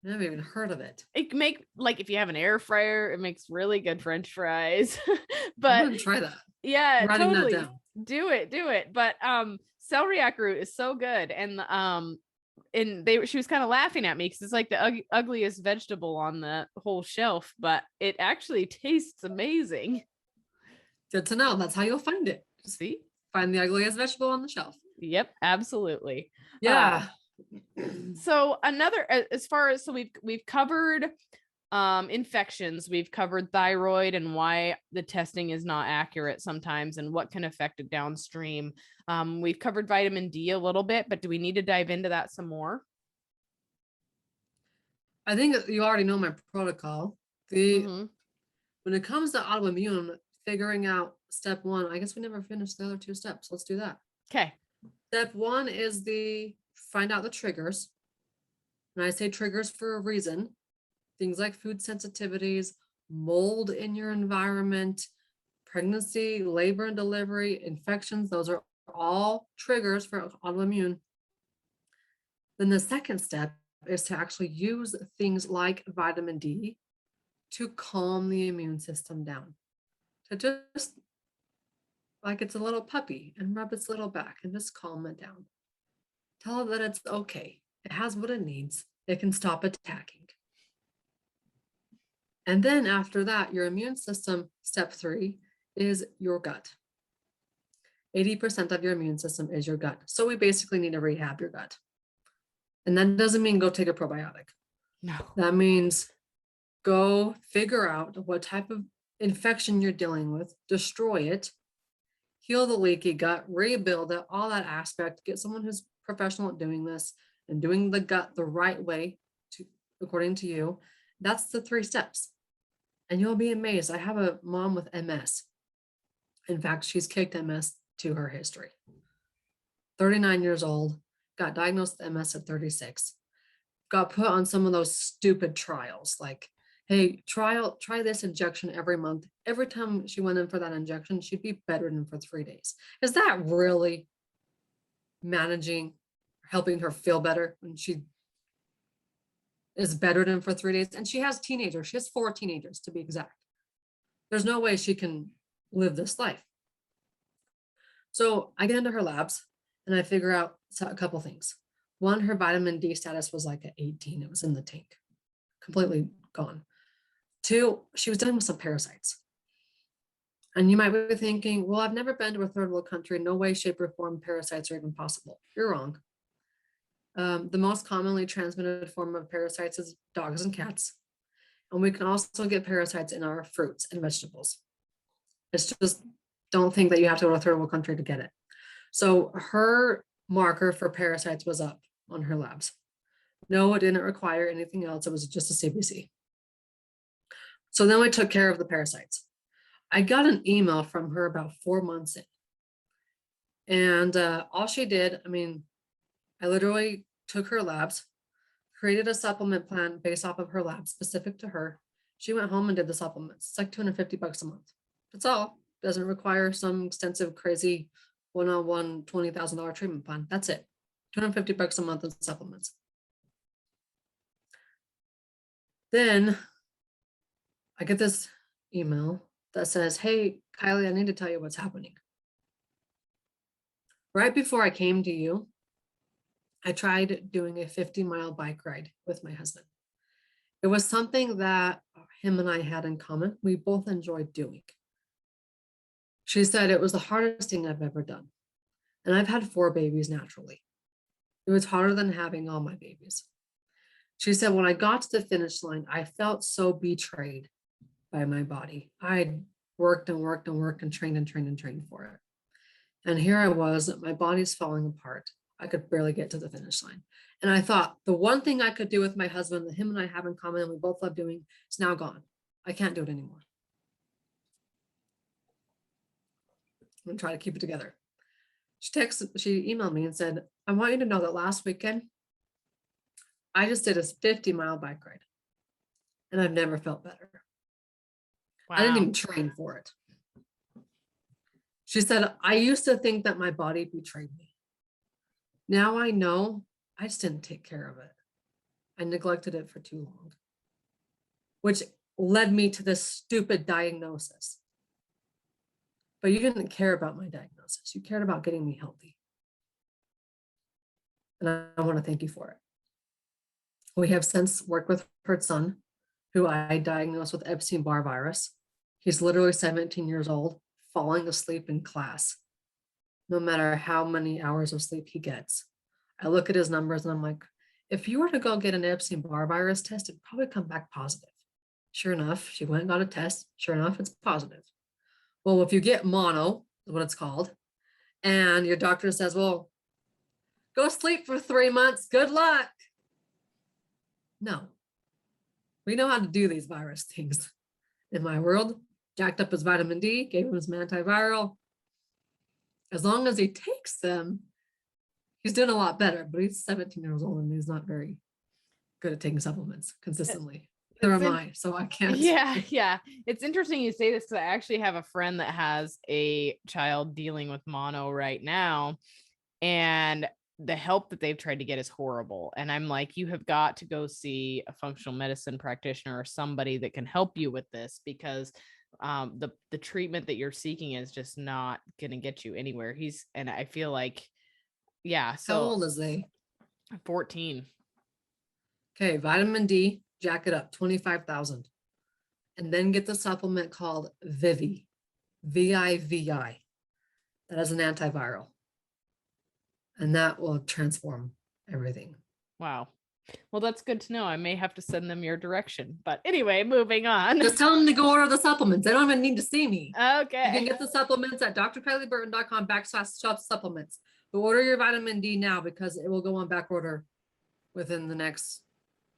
I never even heard of it. It can make, like, if you have an air fryer, it makes really good French fries. But I'm gonna try that. Yeah, totally. That down. Do it. But celeriac root is so good, and she was kind of laughing at me because it's like the ugliest vegetable on the whole shelf, but it actually tastes amazing. Good to know. That's how you'll find it. See? Find the ugliest vegetable on the shelf. Yep, absolutely. Yeah. So we've covered infections, we've covered thyroid and why the testing is not accurate sometimes and what can affect it downstream. We've covered vitamin D a little bit, but do we need to dive into that some more? I think you already know my protocol. When it comes to autoimmune, figuring out step 1, I guess we never finished the other 2 steps. Let's do that. Okay. Step 1 is find out the triggers. And I say triggers for a reason. Things like food sensitivities, mold in your environment, pregnancy, labor and delivery, infections, those are all triggers for autoimmune. Then the second step is to actually use things like vitamin D to calm the immune system down, to just like it's a little puppy and rub its little back and just calm it down. Tell it that it's okay. It has what it needs. It can stop attacking. And then after that, your immune system, step 3, is your gut. 80% of your immune system is your gut. So we basically need to rehab your gut. And that doesn't mean go take a probiotic. No. That means go figure out what type of infection you're dealing with, destroy it, heal the leaky gut, rebuild it, all that aspect, get someone who's professional at doing this and doing the gut the right way according to you. That's the 3 steps. And you'll be amazed. I have a mom with MS. In fact, she's kicked MS to her history. 39 years old, got diagnosed with MS at 36, got put on some of those stupid trials like, hey, try this injection every month. Every time she went in for that injection, she'd be bedridden for 3 days. Is that really managing, helping her feel better when she is bedridden for 3 days? And she has teenagers. She has 4 teenagers to be exact. There's no way she can live this life. So I get into her labs and I figure out a couple things. One, her vitamin D status was like at 18. It was in the tank, completely gone. 2, she was dealing with some parasites. And you might be thinking, well, I've never been to a third world country. No way, shape, or form parasites are even possible. You're wrong. The most commonly transmitted form of parasites is dogs and cats. And we can also get parasites in our fruits and vegetables. It's just, don't think that you have to go to a third world country to get it. So her marker for parasites was up on her labs. No, it didn't require anything else. It was just a CBC. So then we took care of the parasites. I got an email from her about 4 months in. And all she did, I literally took her labs, created a supplement plan based off of her labs specific to her. She went home and did the supplements. It's like $250 a month. That's all. Doesn't require some extensive, crazy one-on-one $20,000 treatment plan. That's it. $250 a month in supplements. Then I get this email that says, hey, Kylie, I need to tell you what's happening. Right before I came to you, I tried doing a 50-mile bike ride with my husband. It was something that him and I had in common. We both enjoyed doing. She said it was the hardest thing I've ever done. And I've had 4 babies naturally. It was harder than having all my babies. She said, when I got to the finish line, I felt so betrayed by my body. I worked and worked and worked and trained and trained and trained for it. And here I was, my body's falling apart. I could barely get to the finish line. And I thought the one thing I could do with my husband that him and I have in common and we both love doing is now gone. I can't do it anymore. I'm gonna try to keep it together. She emailed me and said, I want you to know that last weekend, I just did a 50-mile bike ride and I've never felt better. Wow. I didn't even train for it. She said, I used to think that my body betrayed me. Now I know I just didn't take care of it. I neglected it for too long, which led me to this stupid diagnosis. But you didn't care about my diagnosis. You cared about getting me healthy. And I want to thank you for it. We have since worked with her son, who I diagnosed with Epstein-Barr virus. He's literally 17 years old, falling asleep in class, no matter how many hours of sleep he gets. I look at his numbers and I'm like, if you were to go get an Epstein-Barr virus test, it'd probably come back positive. Sure enough, she went and got a test. Sure enough, it's positive. Well, if you get mono, is what it's called, and your doctor says, well, go sleep for 3 months, good luck. No, we know how to do these virus things. In my world, jacked up his vitamin D, gave him some antiviral. As long as he takes them, he's doing a lot better, but he's 17 years old and he's not very good at taking supplements consistently. Neither am I, so I can't. Yeah. It's interesting you say this because I actually have a friend that has a child dealing with mono right now. And the help that they've tried to get is horrible. And I'm like, you have got to go see a functional medicine practitioner or somebody that can help you with this, because the treatment that you're seeking is just not going to get you anywhere. And I feel like, yeah. So How old is they? 14. Okay, vitamin D, jack it up, 25,000. And then get the supplement called Vivi, VIVI. That is an antiviral. And that will transform everything. Wow. Well, that's good to know. I may have to send them your direction. But anyway, moving on. Just tell them to go order the supplements. They don't even need to see me. Okay. You can get the supplements at drkylieburton.com/supplements. Go order your vitamin D now, because it will go on back order within the next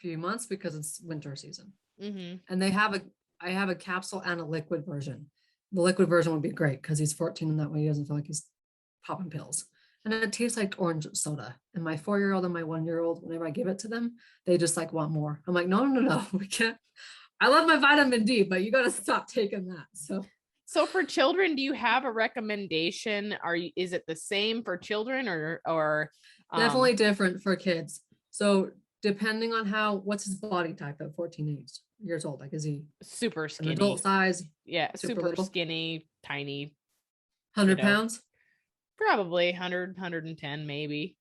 few months, because it's winter season. Mm-hmm. And I have a capsule and a liquid version. The liquid version would be great because he's 14 and that way he doesn't feel like he's popping pills. And it tastes like orange soda. And my 4-year-old and my 1-year-old, whenever I give it to them, they just like want more. I'm like, no, we can't. I love my vitamin D, but you got to stop taking that. So for children, do you have a recommendation? Is it the same for children or definitely different for kids? So depending on what's his body type at 14 years old? Like, is he super skinny? An adult size? Yeah, super little? skinny, tiny. 100 pounds? Probably 100, 110 maybe.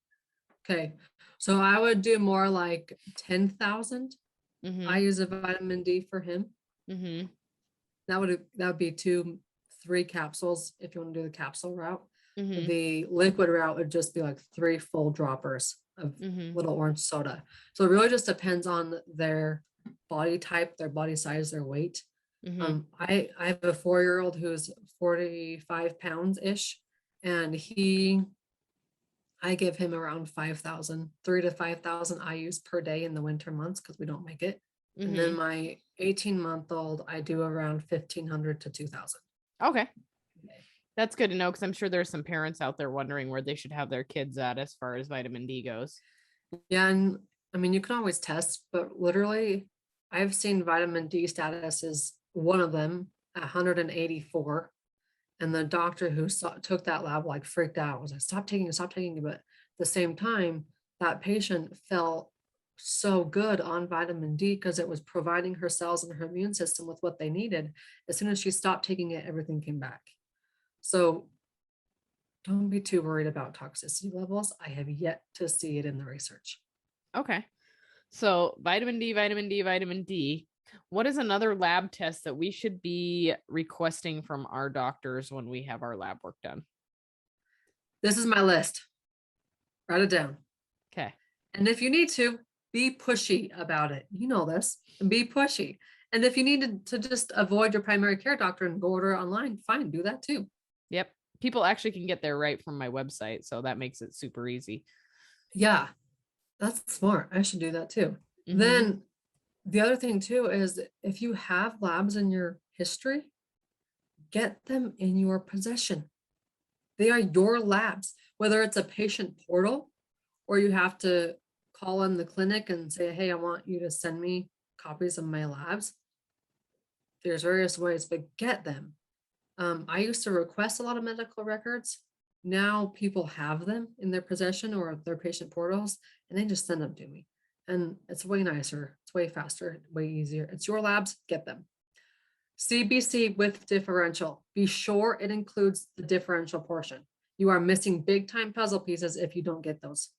Okay. So I would do more like 10,000. Mm-hmm. I use a vitamin D for him. Mm-hmm. That would be 2-3 capsules if you want to do the capsule route. Mm-hmm. The liquid route would just be like 3 full droppers of Mm-hmm. little orange soda. So it really just depends on their body type, their body size, their weight. Mm-hmm. I have a 4-year-old who's 45 pounds ish, and I give him around 5,000, 3,000 to 5,000 IUs per day in the winter months because we don't make it. Mm-hmm. And then my 18-month-old, I do around 1,500 to 2,000. Okay. That's good to know, because I'm sure there's some parents out there wondering where they should have their kids at as far as vitamin D goes. Yeah. And I mean, you can always test, but literally I've seen vitamin D status is one of them at 184. And the doctor who took that lab like freaked out, was like, stop taking it. But at the same time, that patient felt so good on vitamin D because it was providing her cells and her immune system with what they needed. As soon as she stopped taking it, everything came back. So don't be too worried about toxicity levels. I have yet to see it in the research. Okay. So vitamin D. What is another lab test that we should be requesting from our doctors when we have our lab work done? This is my list. Write it down. Okay. And if you need to, be pushy about it. You know this, and be pushy. And if you need to just avoid your primary care doctor and go order online, fine, do that too. Yep. People actually can get there right from my website, so that makes it super easy. Yeah, that's smart. I should do that too. Mm-hmm. Then the other thing too is if you have labs in your history, get them in your possession. They are your labs, whether it's a patient portal or you have to call in the clinic and say, hey, I want you to send me copies of my labs. There's various ways, but get them. I used to request a lot of medical records. Now people have them in their possession or their patient portals, and they just send them to me. And it's way nicer. It's way faster, way easier. It's your labs, get them. CBC with differential. Be sure it includes the differential portion. You are missing big time puzzle pieces if you don't get those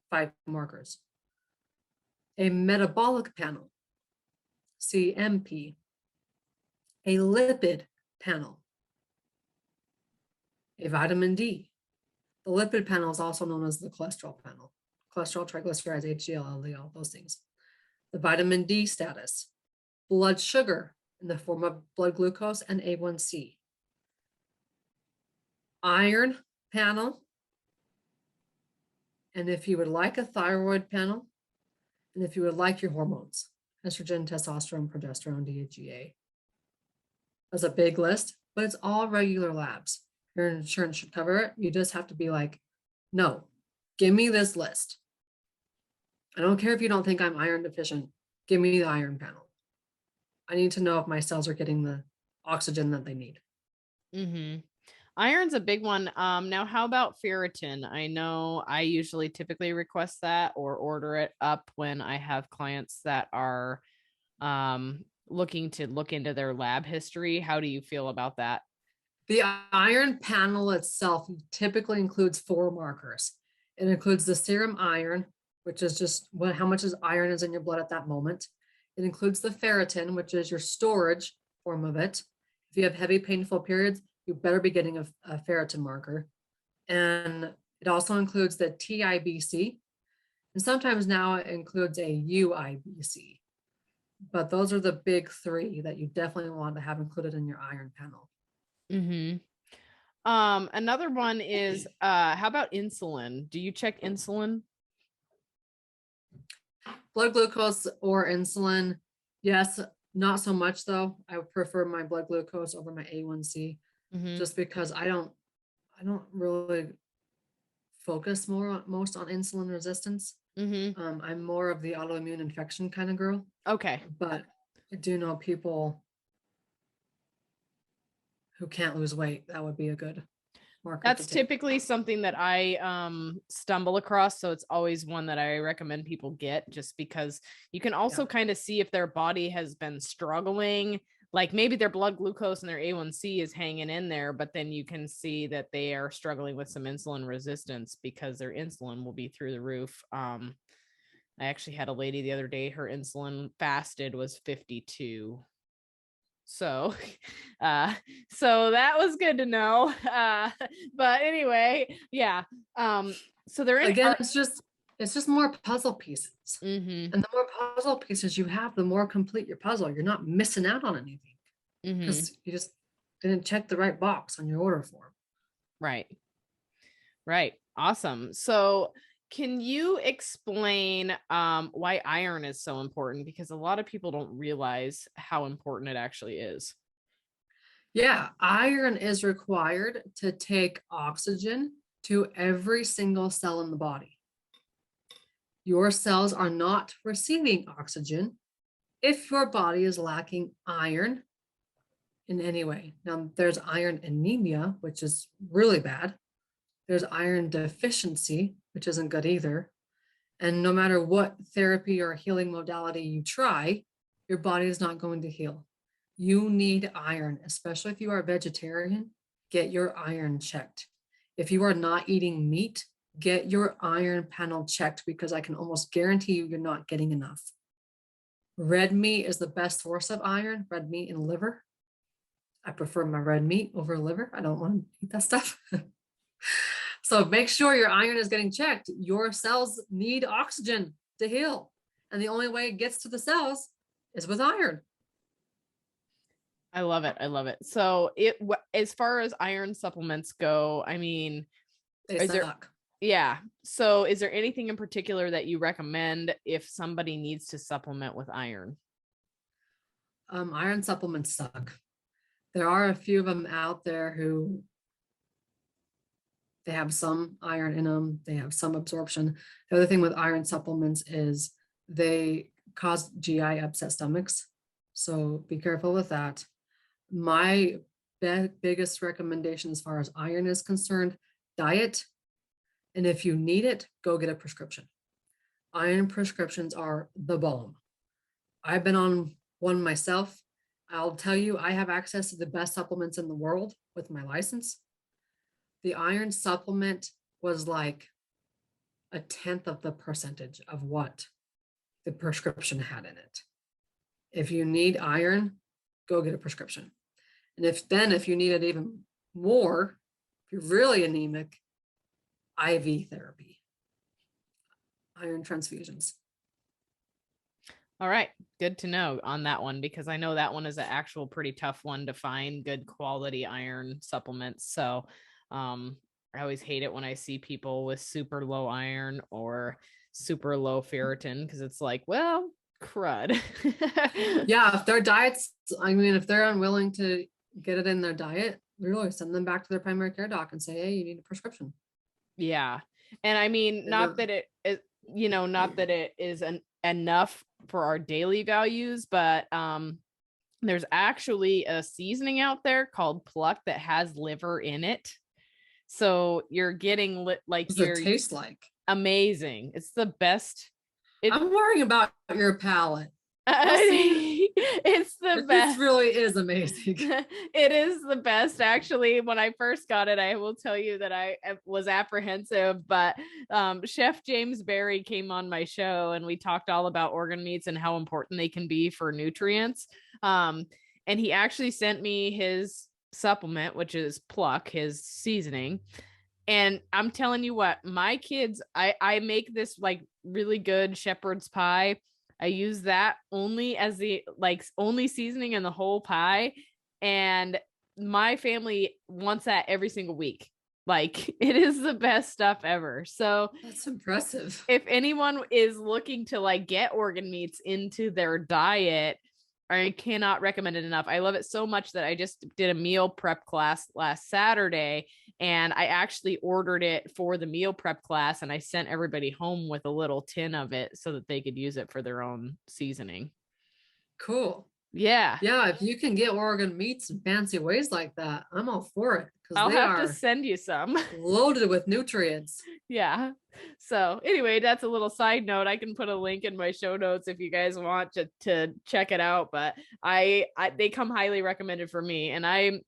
5 markers. A metabolic panel, CMP. A lipid panel, a vitamin D. The lipid panel is also known as the cholesterol panel. Cholesterol, triglycerides, HDL, LDL, those things. The vitamin D status, blood sugar in the form of blood glucose and A1C. Iron panel. And if you would like a thyroid panel, and if you would like your hormones, estrogen, testosterone, progesterone, DHEA. That's a big list, but it's all regular labs. Your insurance should cover it. You just have to be like, no, give me this list. I don't care if you don't think I'm iron deficient. Give me the iron panel. I need to know if my cells are getting the oxygen that they need. Mm-hmm. Iron's a big one. Now how about ferritin? I know I usually typically request that or order it up when I have clients that are looking to look into their lab history. How do you feel about that? The iron panel itself typically includes 4 markers. It includes the serum iron, which is just how much iron is in your blood at that moment. It includes the ferritin, which is your storage form of it. If you have heavy, painful periods, you better be getting a ferritin marker. And it also includes the TIBC. And sometimes now it includes a UIBC. But those are the big 3 that you definitely want to have included in your iron panel. Mm-hmm. Another one is, how about insulin? Do you check insulin? Blood glucose or insulin, yes, not so much though. I would prefer my blood glucose over my A1C, just because I don't really focus most on insulin resistance. I'm more of the autoimmune infection kind of girl. Okay. But I do know people who can't lose weight. That would be a good marker. That's typically something that I stumble across. So it's always one that I recommend people get, just because you can also kind of see if their body has been struggling. Like maybe their blood glucose and their A1C is hanging in there, but then you can see that they are struggling with some insulin resistance because their insulin will be through the roof. I actually had a lady the other day, her insulin fasted was 52. So that was good to know. But anyway, yeah. So they're again, it's just more puzzle pieces. Mm-hmm. And the more puzzle pieces you have, the more complete your puzzle. You're not missing out on anything because you just didn't check the right box on your order form. Right. Awesome. So can you explain why iron is so important? Because a lot of people don't realize how important it actually is. Yeah, iron is required to take oxygen to every single cell in the body. Your cells are not receiving oxygen if your body is lacking iron in any way. Now, there's iron anemia, which is really bad. There's iron deficiency, which isn't good either. And no matter what therapy or healing modality you try, your body is not going to heal. You need iron, especially if you are a vegetarian. Get your iron checked. If you are not eating meat, get your iron panel checked, because I can almost guarantee you're not getting enough. Red meat is the best source of iron, red meat and liver. I prefer my red meat over liver. I don't want to eat that stuff. So make sure your iron is getting checked. Your cells need oxygen to heal. And the only way it gets to the cells is with iron. I love it. So as far as iron supplements go, I mean, They suck. Yeah. So is there anything in particular that you recommend if somebody needs to supplement with iron? Iron supplements suck. There are a few of them out there who they have some iron in them. They have some absorption. The other thing with iron supplements is they cause GI upset stomachs. So be careful with that. My biggest recommendation as far as iron is concerned, diet. And if you need it, go get a prescription. Iron prescriptions are the bomb. I've been on one myself. I'll tell you, I have access to the best supplements in the world with my license. The iron supplement was like 1/10 of the percentage of what the prescription had in it. If you need iron, go get a prescription. And if you need it even more, if you're really anemic, IV therapy, iron transfusions. All right. Good to know on that one, because I know that one is an actual pretty tough one to find good quality iron supplements. So I always hate it when I see people with super low iron or super low ferritin, because it's like, well, crud. Yeah, if their diets, if they're unwilling to get it in their diet, really send them back to their primary care doc and say, hey, you need a prescription. Yeah. And I mean, not that it is enough for our daily values, but There's actually a seasoning out there called Pluck that has liver in it. So you're getting like What does you're it taste like? amazing. It's the best. I'm worrying about your palate. It's the best. This really is amazing. It is the best. Actually, when I first got it, I will tell you that I was apprehensive, but Chef James Berry came on my show and we talked all about organ meats and how important they can be for nutrients. And he actually sent me his supplement, which is Pluck, his seasoning. And I'm telling you what, my kids, I make this like really good shepherd's pie. I use that only as the only seasoning in the whole pie. And my family wants that every single week. Like, it is the best stuff ever. So that's impressive. If anyone is looking to like get organ meats into their diet, I cannot recommend it enough. I love it so much that I just did a meal prep class last Saturday, and I actually ordered it for the meal prep class, and I sent everybody home with a little tin of it so that they could use it for their own seasoning. Cool. Yeah. Yeah. If you can get organ meats in fancy ways like that, I'm all for it. I'll have to send you some. Loaded with nutrients. Yeah. So anyway, that's a little side note. I can put a link in my show notes if you guys want to check it out. But they come highly recommended for me. And I'm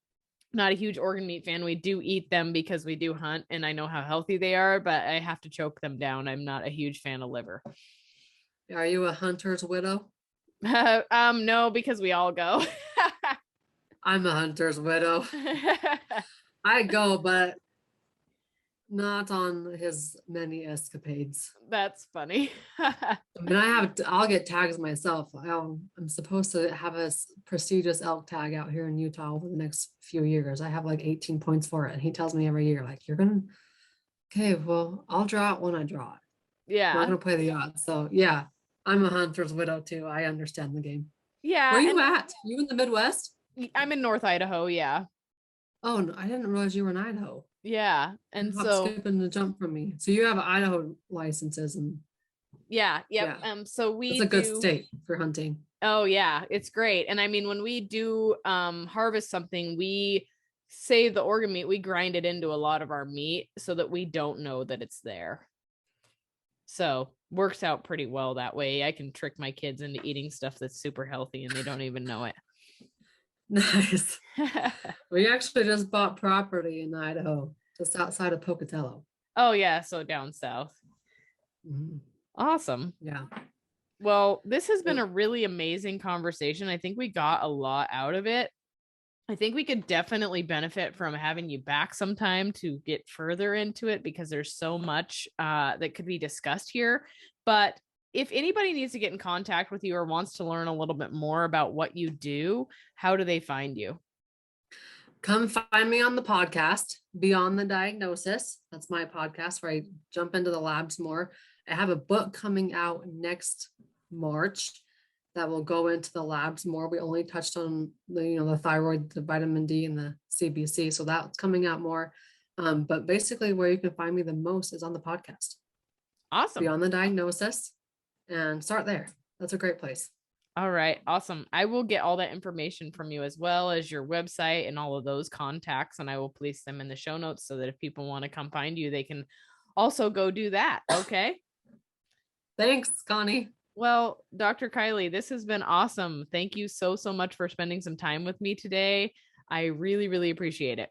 not a huge organ meat fan. We do eat them because we do hunt and I know how healthy they are, but I have to choke them down. I'm not a huge fan of liver. Are you a hunter's widow? No, because we all go. I'm a hunter's widow. I go, but not on his many escapades. That's funny. I mean, I'll get tags myself. I'm supposed to have a prestigious elk tag out here in Utah over the next few years. I have like 18 points for it. And he tells me every year, like, okay, well, I'll draw it when I draw it. Yeah. I'm not going to play the odds. So yeah, I'm a hunter's widow too. I understand the game. Yeah. Where are you at? You in the Midwest? I'm in North Idaho. Yeah. Oh, no, I didn't realize you were in Idaho. Yeah. And skipping the jump from me. So you have Idaho licenses and yeah. Yep. Yeah. So it's a good state for hunting. Oh yeah, it's great. And I mean, when we do harvest something, we save the organ meat, we grind it into a lot of our meat so that we don't know that it's there. So works out pretty well that way. I can trick my kids into eating stuff that's super healthy and they don't even know it. Nice. We actually just bought property in Idaho, just outside of Pocatello. Oh yeah, so down south. Mm-hmm. Awesome. Yeah. Well, this has been a really amazing conversation. I think we got a lot out of it. I think we could definitely benefit from having you back sometime to get further into it because there's so much that could be discussed here. But if anybody needs to get in contact with you or wants to learn a little bit more about what you do, how do they find you? Come find me on the podcast, Beyond the Diagnosis. That's my podcast where I jump into the labs more. I have a book coming out next March that will go into the labs more. We only touched on the thyroid, the vitamin D, and the CBC. So that's coming out more. But basically where you can find me the most is on the podcast. Awesome. Beyond the Diagnosis, and start there. That's a great place. All right. Awesome. I will get all that information from you as well as your website and all of those contacts, and I will place them in the show notes so that if people want to come find you, they can also go do that. Okay. Thanks, Connie. Well, Dr. Kylie, this has been awesome. Thank you so much for spending some time with me today. I really, really appreciate it.